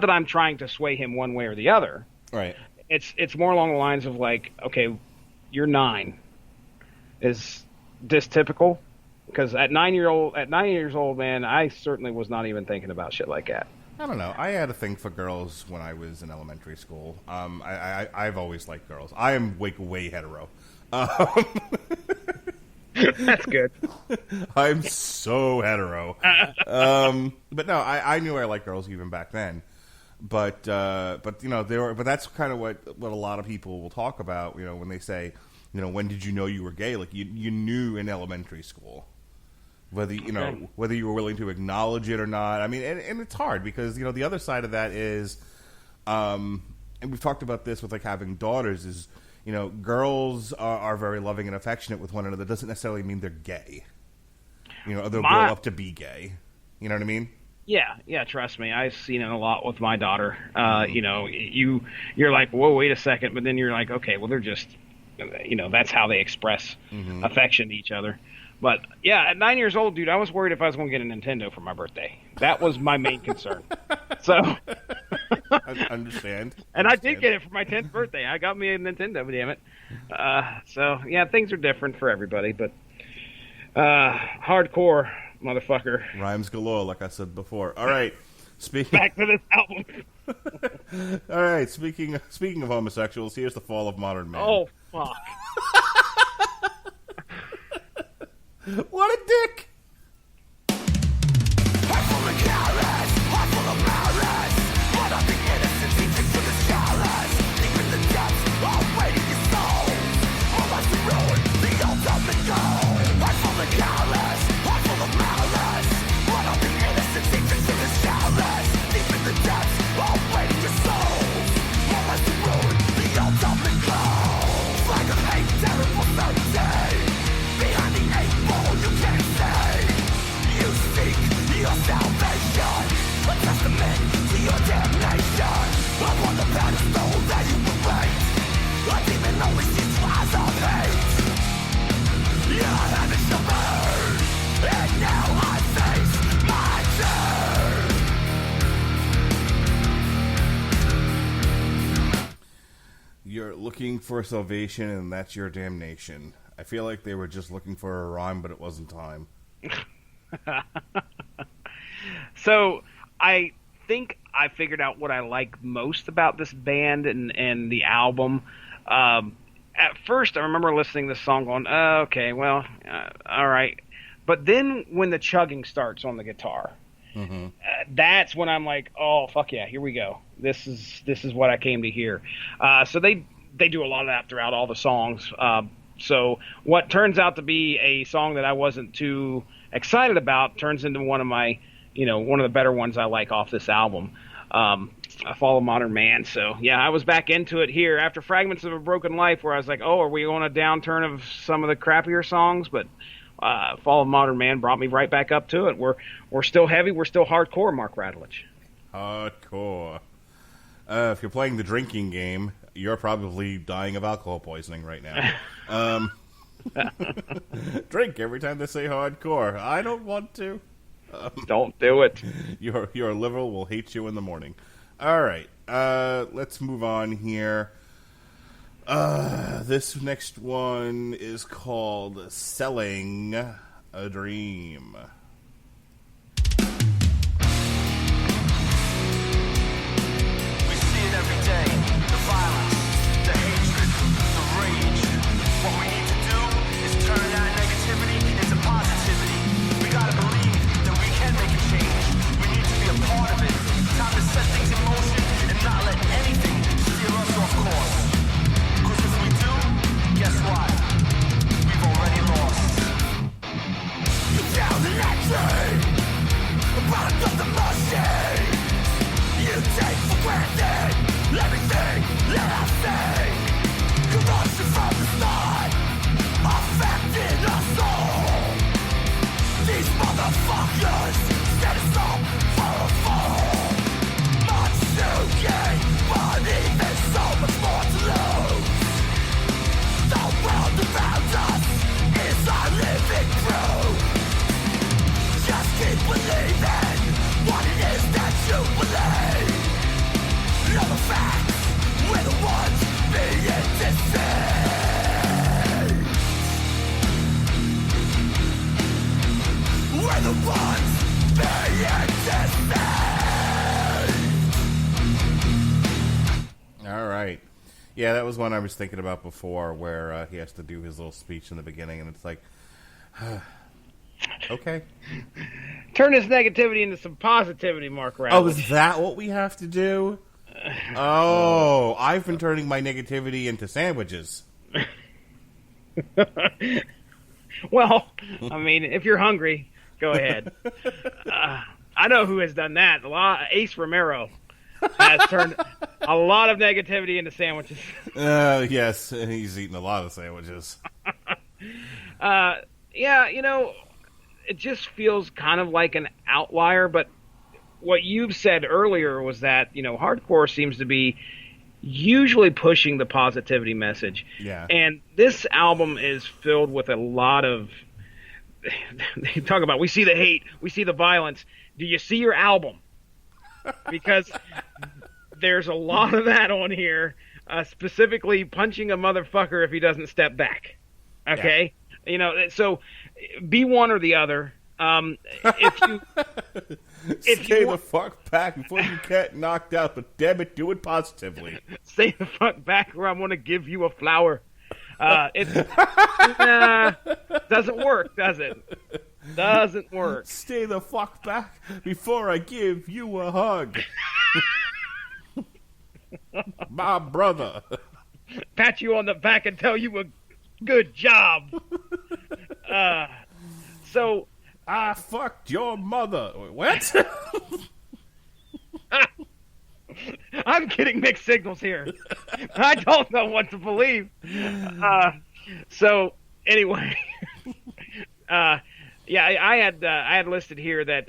that I'm trying to sway him one way or the other. Right. it's more along the lines of like, okay, you're 9. Is this typical? Because at 9 years old, man, I certainly was not even thinking about shit like that. I don't know. I had a thing for girls when I was in elementary school. I've always liked girls. I am way hetero. That's good. I'm so hetero. But no, I knew I liked girls even back then. But but that's kind of what a lot of people will talk about. When they say, when did you know you were gay? Like you knew in elementary school. Whether whether you were willing to acknowledge it or not. I mean, and it's hard because the other side of that is, and we've talked about this with like having daughters is, girls are very loving and affectionate with one another. That doesn't necessarily mean they're gay. They'll grow up to be gay. You know what I mean? Yeah. Trust me, I've seen it a lot with my daughter. You're like, whoa, wait a second, but then you're like, okay, well, they're just, that's how they express affection to each other. But yeah, at 9 years old, dude, I was worried if I was going to get a Nintendo for my birthday. That was my main concern. So I understand. And I did get it for my 10th birthday. I got me a Nintendo, damn it. So yeah, things are different for everybody, but hardcore, motherfucker. Rhymes galore, like I said before. All right, back to this album. All right, speaking of homosexuals, here's the fall of modern man. Oh fuck. What a dick! I'm full of carrots, I'm full of malice. But I'm the innocent teaching to the scholars. Deep in the depths, I'm waiting your soul. All I see ruin, the ultimate goal. I'm full of carrots, I'm full of malice. But I'm the innocent teaching to the scholars. Deep in the depths, I'm waiting your soul. All I see ruin, the ultimate goal. Flag of hate, terrible certainty. Behind the 8 ball, you can't see. You seek your salvation, a testament to your damnation. Upon the pedestal that you berate, a demon always sees flies of hate. Your heaven shall burn, and now I face my turn. You're looking for salvation, and that's your damnation. I feel like they were just looking for a rhyme, but it wasn't time. So, I think I figured out what I like most about this band and the album. At first, I remember listening to this song going, okay, well, all right. But then when the chugging starts on the guitar, that's when I'm like, oh, fuck yeah, here we go. This is what I came to hear. So they do a lot of that throughout all the songs. So what turns out to be a song that I wasn't too excited about turns into one of my, one of the better ones I like off this album. I follow Modern Man. So yeah, I was back into it here after Fragments of a Broken Life, where I was like, oh, are we on a downturn of some of the crappier songs? But Fall of Modern Man brought me right back up to it. We're still heavy. We're still hardcore, Mark Radulich. Hardcore. If you're playing the drinking game, you're probably dying of alcohol poisoning right now. Drink every time they say hardcore. I don't want to. Don't do it. Your liver will hate you in the morning. All right. Let's move on here. This next one is called Selling a Dream. Every day, the violence, the hatred, the rage. What we need to do is turn that negativity into positivity. We gotta believe that we can make a change. We need to be a part of it. Time to set things in motion and not let anything steer us off course. Cause if we do, guess what? We've already lost. You tell the Yeah, that was one I was thinking about before, where he has to do his little speech in the beginning, and it's like, okay. Turn this negativity into some positivity, Mark Ravitch. Oh, is that what we have to do? Oh, I've been turning my negativity into sandwiches. Well, I mean, if you're hungry, go ahead. I know who has done that. Ace Romero has turned a lot of negativity into sandwiches. Yes, he's eaten a lot of sandwiches. Yeah, it just feels kind of like an outlier, but what you've said earlier was that, hardcore seems to be usually pushing the positivity message. Yeah. And this album is filled with a lot of they talk about, we see the hate, we see the violence. Do you see your album? Because there's a lot of that on here, specifically punching a motherfucker if he doesn't step back. Okay? Yeah. So be one or the other. Stay the fuck back before you get knocked out, but damn it, do it positively. Stay the fuck back or I'm going to give you a flower. It doesn't work, does it? Doesn't work. Stay the fuck back before I give you a hug. My brother. Pat you on the back and tell you a good job. So I fucked your mother. What? I'm getting mixed signals here. I don't know what to believe. So anyway, yeah, I had listed here that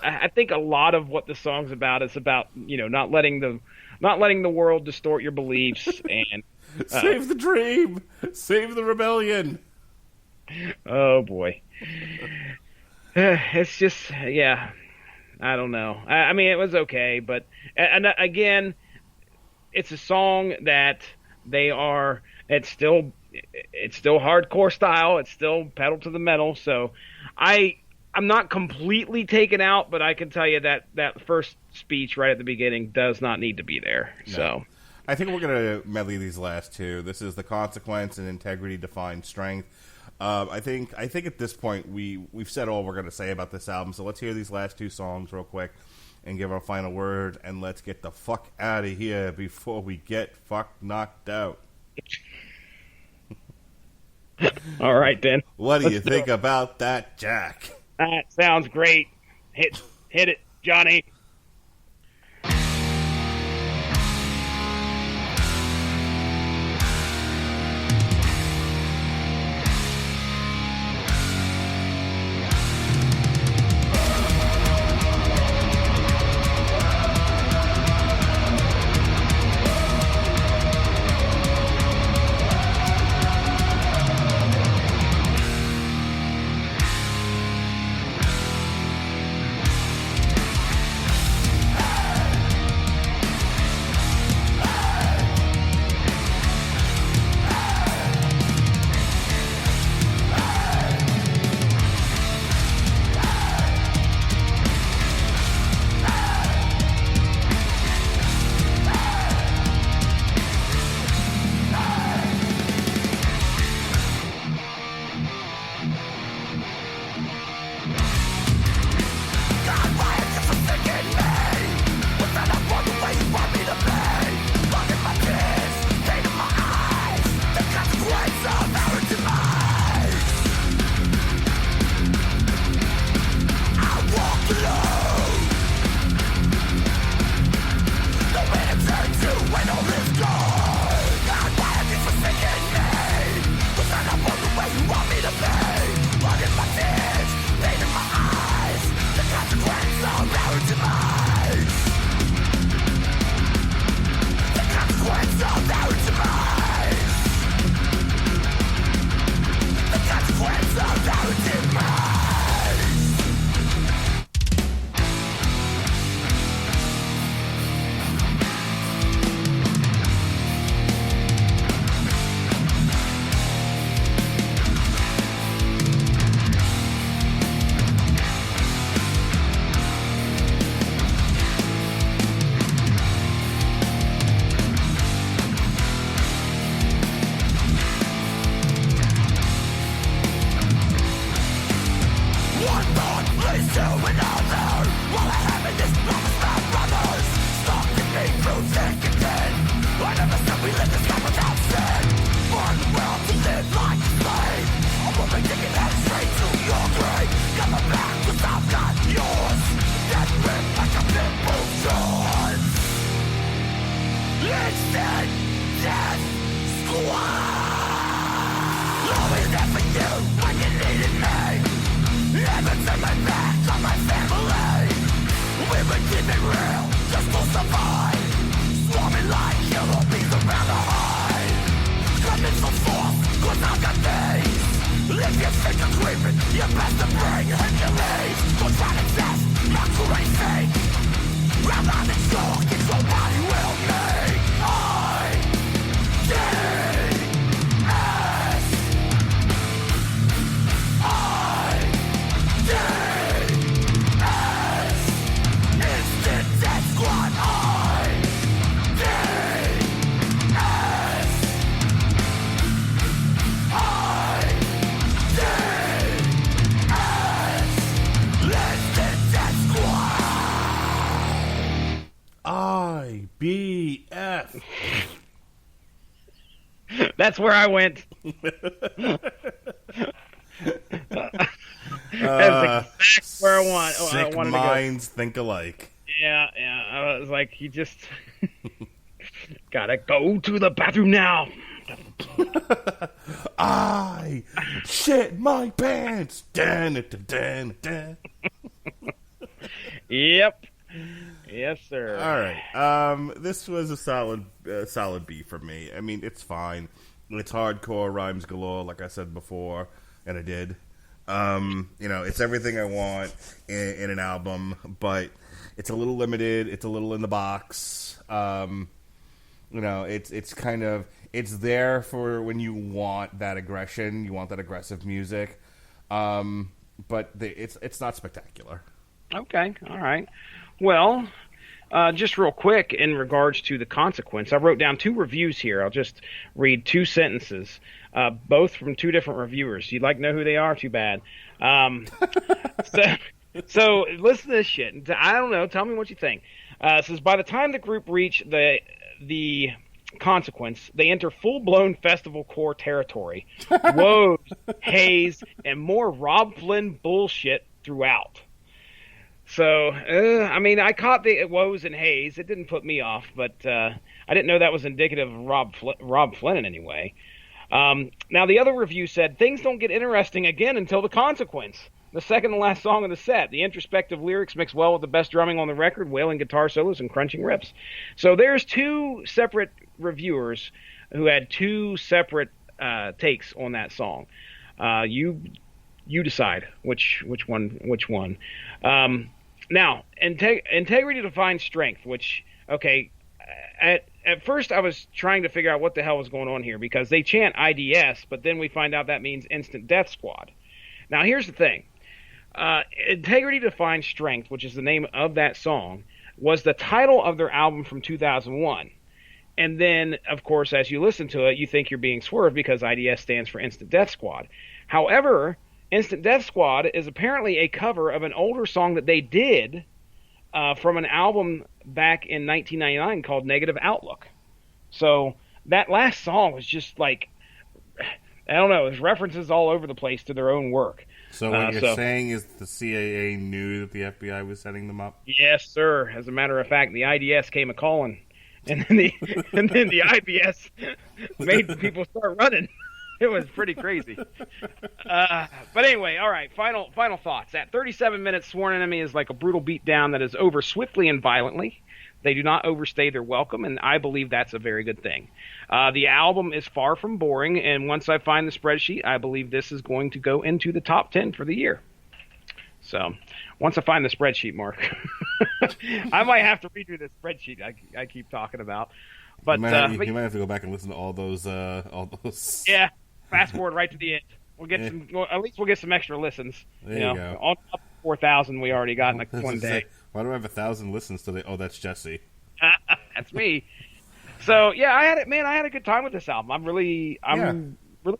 I think a lot of what the song's about is about not letting the world distort your beliefs and save the dream, save the rebellion. Oh boy, it's just I don't know. I mean, it was okay, but and again, it's a song that it's still hardcore style. It's still pedal to the metal. So I'm not completely taken out, but I can tell you that first speech right at the beginning does not need to be there. No. So I think we're going to medley these last two. This is The Consequence and Integrity Defines Strength. I think at this point we've said all we're going to say about this album, so let's hear these last two songs real quick and give our final word, and let's get the fuck out of here before we get fucked knocked out. All right, then. What do you think about that, Jack? That sounds great. Hit it, Johnny. real, just to survive. Swarming like killer bees around the hive. Coming so forth, cause I've got days. If you think of creeping, you best to bring Hercules. Don't try to test my crazy. Rather than shock, it's your body will make. Instant Death Squad. IBF. That's where I went. That's exactly where I want. I Sick wanted minds to go. think alike. Yeah. I was like, you just gotta go to the bathroom now. I shit my pants. Dan, dan, dan. Yep. Yes, sir. All right. This was a solid B for me. I mean, it's fine. It's hardcore, rhymes galore, like I said before, and I did. It's everything I want in an album, but it's a little limited. It's a little in the box. It's kind of, it's there for when you want that aggression, you want that aggressive music, but it's not spectacular. Okay. All right. Well, just real quick in regards to the consequence, I wrote down 2 reviews here. I'll just read 2 sentences, both from 2 different reviewers. You'd like to know who they are? Too bad. So listen to this shit. I don't know. Tell me what you think. It says, by the time the group reach the consequence, they enter full-blown festival core territory. Woes, haze, and more Rob Flynn bullshit throughout. So, I caught the woes and haze. It didn't put me off, but I didn't know that was indicative of Rob Flynn in any way. Now, the other review said, things don't get interesting again until the consequence. The second to last song of the set. The introspective lyrics mix well with the best drumming on the record, wailing guitar solos, and crunching riffs. So there's 2 separate reviewers who had 2 separate takes on that song. You decide which one. Now, integrity defines strength, which, okay, at first I was trying to figure out what the hell was going on here, because they chant IDS, but then we find out that means Instant Death Squad. Now, here's the thing. Integrity defines strength, which is the name of that song, was the title of their album from 2001. And then, of course, as you listen to it, you think you're being swerved because IDS stands for Instant Death Squad. However, Instant Death Squad is apparently a cover of an older song that they did from an album back in 1999 called Negative Outlook. So that last song was just like, I don't know, there's references all over the place to their own work. So what you're saying is the CAA knew that the FBI was setting them up? Yes, sir. As a matter of fact, the IDS came a-calling. And then the IBS made people start running. It was pretty crazy. But anyway, all right, final thoughts. At 37 minutes, Sworn Enemy is like a brutal beatdown that is over swiftly and violently. They do not overstay their welcome, and I believe that's a very good thing. The album is far from boring, and once I find the spreadsheet, I believe this is going to go into the top 10 for the year. So, once I find the spreadsheet, Mark, I might have to redo this spreadsheet I keep talking about. But you might have to go back and listen to all those. Yeah, fast forward right to the end. We'll get some. Well, at least we'll get some extra listens. There you go. On top of 4,000 we already got in like one day. Why do I have 1,000 listens today? Oh, that's Jesse. That's me. So yeah, I had a good time with this album. I'm really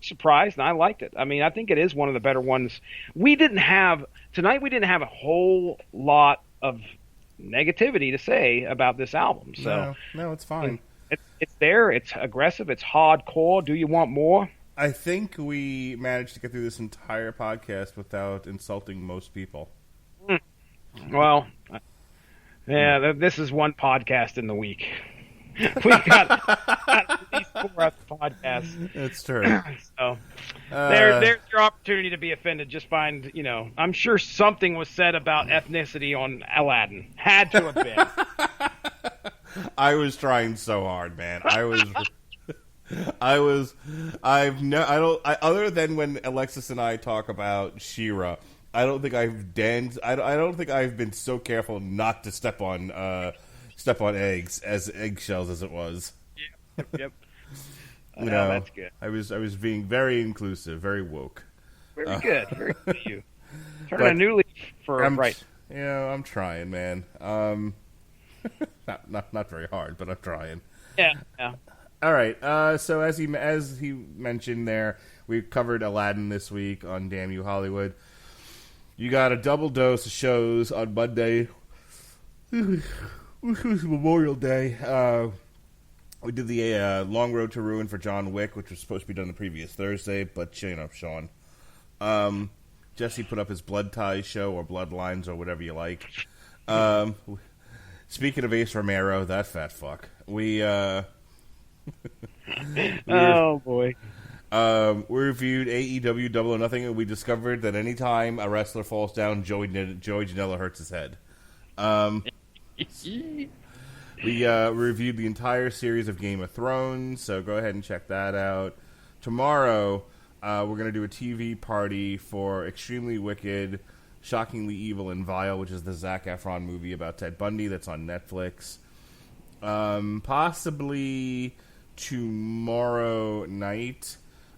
surprised, and I liked it. I mean, I think it is one of the better ones. We didn't have a whole lot of negativity to say about this album. So no, it's fine. It's there. It's aggressive. It's hardcore. Do you want more? I think we managed to get through this entire podcast without insulting most people. Well, yeah, this is one podcast in the week. We got at least 4 other podcasts. It's true. So there's your opportunity to be offended. Just find, I'm sure something was said about ethnicity on Aladdin. Had to have been. I was trying so hard, man. Other than when Alexis and I talk about She-Ra, I don't think I've danced. I don't think I've been so careful not to step on eggshells as it was. Yep. That's good. I was being very inclusive, very woke. Very good. Very good of you. Turning a new leaf for right. I'm trying, man. Not very hard, but I'm trying. Yeah. All right. So as he mentioned there, we covered Aladdin this week on Damn You Hollywood. You got a double dose of shows on Monday, which was Memorial Day. We did the Long Road to Ruin for John Wick, which was supposed to be done the previous Thursday, but Sean. Jesse put up his Blood Ties show, or Bloodlines, or whatever you like. Speaking of Ace Romero, that fat fuck. We oh boy. We reviewed AEW Double or Nothing, and we discovered that anytime a wrestler falls down, Joey Janela hurts his head. We reviewed the entire series of Game of Thrones, so go ahead and check that out. Tomorrow, we're going to do a TV party for Extremely Wicked, Shockingly Evil, and Vile, which is the Zac Efron movie about Ted Bundy that's on Netflix. Possibly tomorrow night,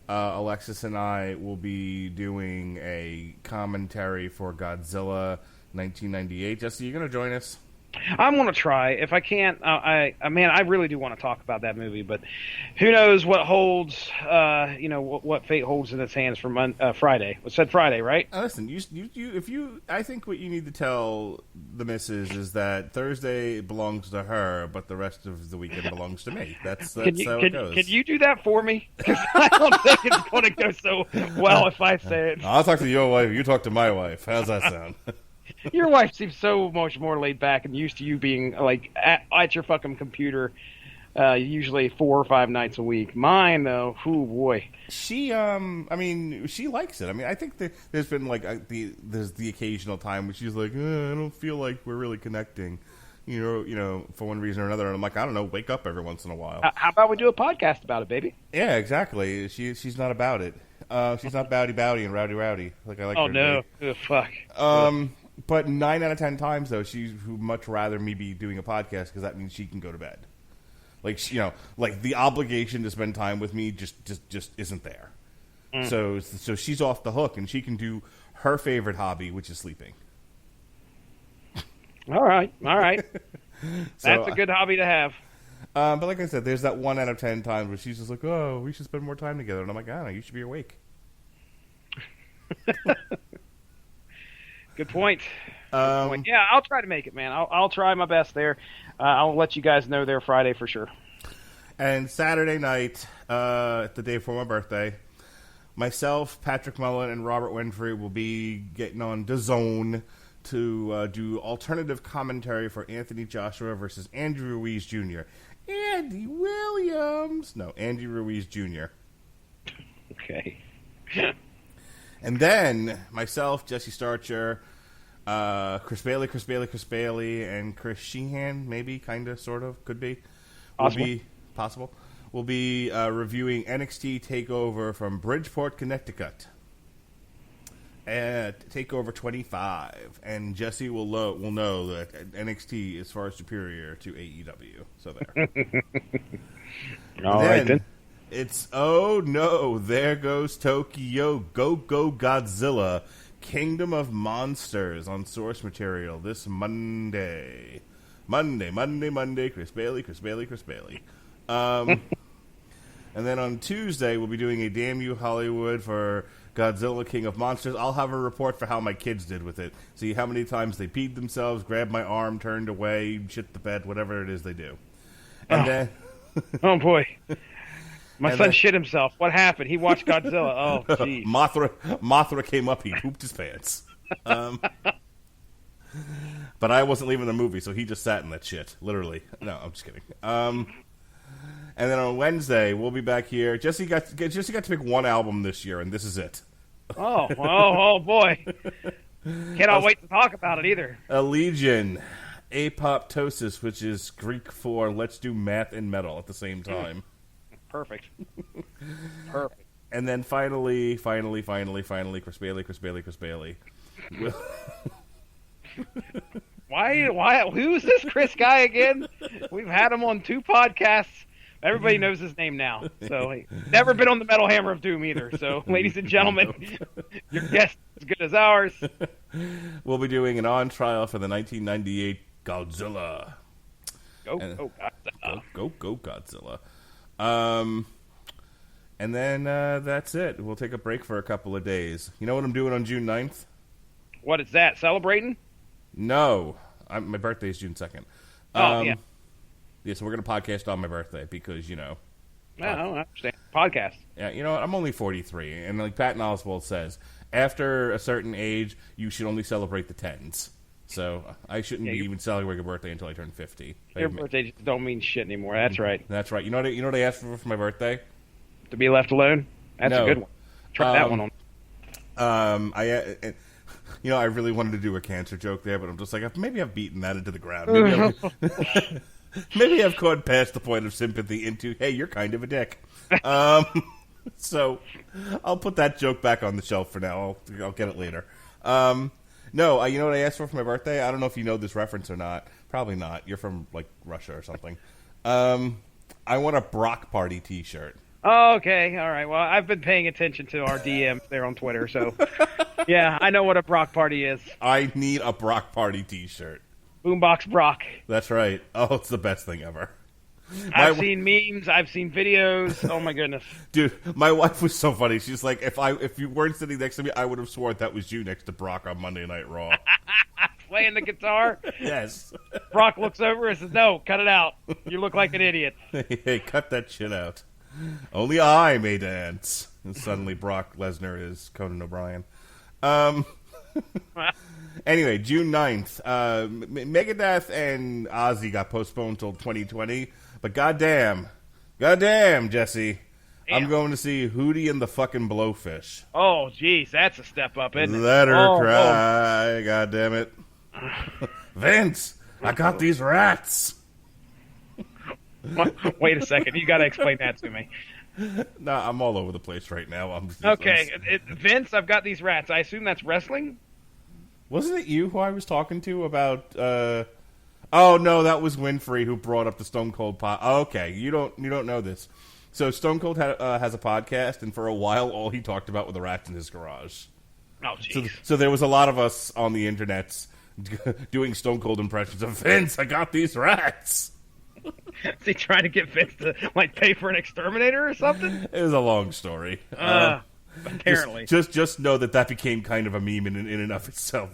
Alexis and I will be doing a commentary for Godzilla 1998. Jesse, you going to join us? I'm going to try. If I can't, I really do want to talk about that movie, but who knows what holds, what fate holds in its hands for Friday. It said Friday, right? Listen, I think what you need to tell the missus is that Thursday belongs to her, but the rest of the weekend belongs to me. That's how it goes. Can you do that for me? Because I don't think it's going to go so well if I say it. I'll talk to your wife. You talk to my wife. How's that sound? Your wife seems so much more laid back and used to you being like at your fucking computer, usually 4 or 5 nights a week. Mine though, oh boy. She, she likes it. I think that there's been like there's the occasional time where she's like, I don't feel like we're really connecting, for one reason or another. And I'm like, I don't know, wake up every once in a while. How about we do a podcast about it, baby? Yeah, exactly. She's not about it. She's not bowdy and rowdy like I like. Oh her no, to be. fuck. But 9 out of 10 times, though, she would much rather me be doing a podcast because that means she can go to bed. Like, like the obligation to spend time with me just isn't there. So she's off the hook, and she can do her favorite hobby, which is sleeping. All right. That's a good hobby to have. But like I said, there's that 1 out of 10 times where she's just like, oh, we should spend more time together. And I'm like, I don't know, you should be awake. Good point. Yeah, I'll try to make it, man. I'll try my best there. I'll let you guys know there Friday for sure. And Saturday night, the day before my birthday, myself, Patrick Mullen, and Robert Winfrey will be getting on DAZN to do alternative commentary for Anthony Joshua versus Andrew Ruiz Jr. Andy Williams. No, Andy Ruiz Jr. Okay. And then myself, Jesse Starcher, Chris Bailey, and Chris Sheehan, maybe, kind of, sort of, could be. Possible. We'll be reviewing NXT TakeOver from Bridgeport, Connecticut. TakeOver 25. And Jesse will know that NXT is far superior to AEW. So there. All right, then. It's, oh no, there goes Tokyo, go Godzilla, Kingdom of Monsters on Source Material this Monday. Monday, Chris Bailey. And then on Tuesday, we'll be doing a Damn You Hollywood for Godzilla, King of Monsters. I'll have a report for how my kids did with it. See how many times they peed themselves, grabbed my arm, turned away, shit the bed, whatever it is they do. And then... oh boy. My son shit himself. What happened? He watched Godzilla. Oh, jeez. Mothra came up. He pooped his pants. But I wasn't leaving the movie, so he just sat in that shit. Literally. No, I'm just kidding. And then on Wednesday, we'll be back here. Jesse got to pick one album this year, and this is it. Oh boy. Cannot wait to talk about it either. Allegion, apoptosis, which is Greek for let's do math and metal at the same time. Perfect. And then finally, Chris Bailey. Why? Who's this Chris guy again? We've had him on 2 podcasts. Everybody knows his name now. So he's never been on the Metal Hammer of Doom either. So, ladies and gentlemen, your guest is as good as ours. We'll be doing an on trial for the 1998 Godzilla. Go Godzilla. Go Godzilla. And then that's it. We'll take a break for a couple of days. You know what I'm doing on June 9th? What is that? Celebrating? No. My birthday is June 2nd. Yeah. Yeah, so we're going to podcast on my birthday because, you know. I don't understand. Podcast. Yeah, you know what? I'm only 43. And like Patton Oswalt says, after a certain age, you should only celebrate the 10s. So I shouldn't be even celebrating a birthday until I turn 50. Your birthday just don't mean shit anymore. That's right. That's right. You know what I asked for my birthday? To be left alone? That's a good one. Try that one on. I really wanted to do a cancer joke there, but I'm just like, maybe I've beaten that into the ground. Maybe I've gone past the point of sympathy into, hey, you're kind of a dick. So I'll put that joke back on the shelf for now. I'll get it later. No, you know what I asked for my birthday? I don't know if you know this reference or not. Probably not. You're from, like, Russia or something. I want a Brock Party t-shirt. Oh, okay. All right. Well, I've been paying attention to our DMs there on Twitter, so yeah, I know what a Brock Party is. I need a Brock Party t-shirt. Boombox Brock. That's right. Oh, it's the best thing ever. I've seen memes. I've seen videos. Oh, my goodness. Dude, my wife was so funny. She's like, if you weren't sitting next to me, I would have sworn that was you next to Brock on Monday Night Raw. Playing the guitar? Yes. Brock looks over and says, no, cut it out. You look like an idiot. Hey, cut that shit out. Only I may dance. And suddenly Brock Lesnar is Conan O'Brien. Anyway, June 9th. Megadeth and Ozzy got postponed till 2020. But goddamn, Jesse. Damn. I'm going to see Hootie and the fucking Blowfish. Oh, jeez, that's a step up, isn't it? Let her cry. God damn it. Vince, I got these rats. Wait a second. You got to explain that to me. No, I'm all over the place right now. Vince, I've got these rats. I assume that's wrestling? Wasn't it you who I was talking to about... Oh, no, that was Winfrey who brought up the Stone Cold pod. Oh, okay, you don't know this. So Stone Cold has a podcast, and for a while, all he talked about were the rats in his garage. Oh, jeez. So there was a lot of us on the internet doing Stone Cold impressions of, Vince, I got these rats. Is he trying to get Vince to pay for an exterminator or something? It was a long story. Apparently. Just know that became kind of a meme in and of itself,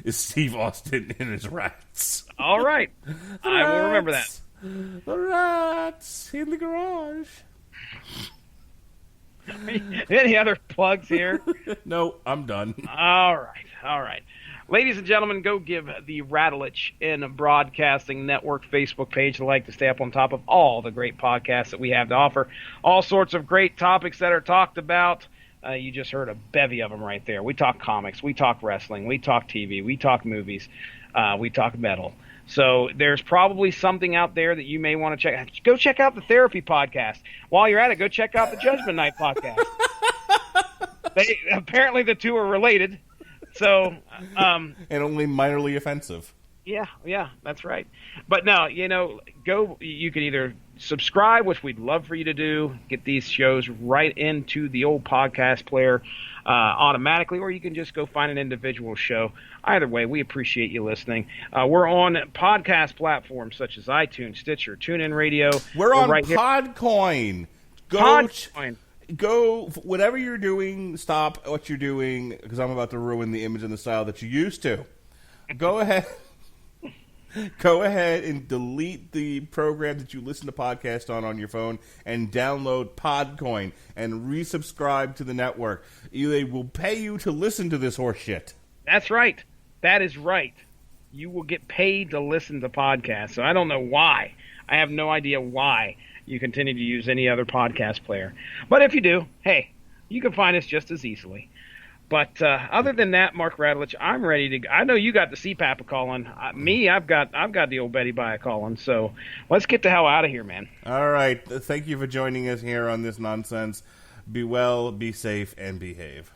is Steve Austin and his rats. All right. I will remember that. The rats in the garage. Any other plugs here? No, I'm done. All right. Ladies and gentlemen, go give the Rattlich in Broadcasting Network Facebook page a like to stay up on top of all the great podcasts that we have to offer. All sorts of great topics that are talked about. You just heard a bevy of them right there. We talk comics, we talk wrestling, we talk TV, we talk movies, we talk metal. So there's probably something out there that you may want to check out. Go check out the Therapy podcast. While you're at it, go check out the Judgment Night podcast. Apparently the two are related. So, and only minorly offensive. Yeah, that's right. But no, you can either subscribe, which we'd love for you to do, get these shows right into the old podcast player automatically, or you can just go find an individual show. Either way, we appreciate you listening. We're on podcast platforms such as iTunes, Stitcher, TuneIn Radio. We're on right Podcoin. Podcoin. Go, whatever you're doing, stop what you're doing, because I'm about to ruin the image and the style that you used to. Go ahead and delete the program that you listen to podcasts on your phone and download Podcoin and resubscribe to the network. They will pay you to listen to this horse shit. That's right. That is right. You will get paid to listen to podcasts. So I don't know why. I have no idea why you continue to use any other podcast player. But if you do, hey, you can find us just as easily. But other than that, Mark Radulich, I'm ready to. I know you got the CPAP calling. I've got the old Betty Bye calling. So let's get the hell out of here, man. All right. Thank you for joining us here on this nonsense. Be well, be safe, and behave.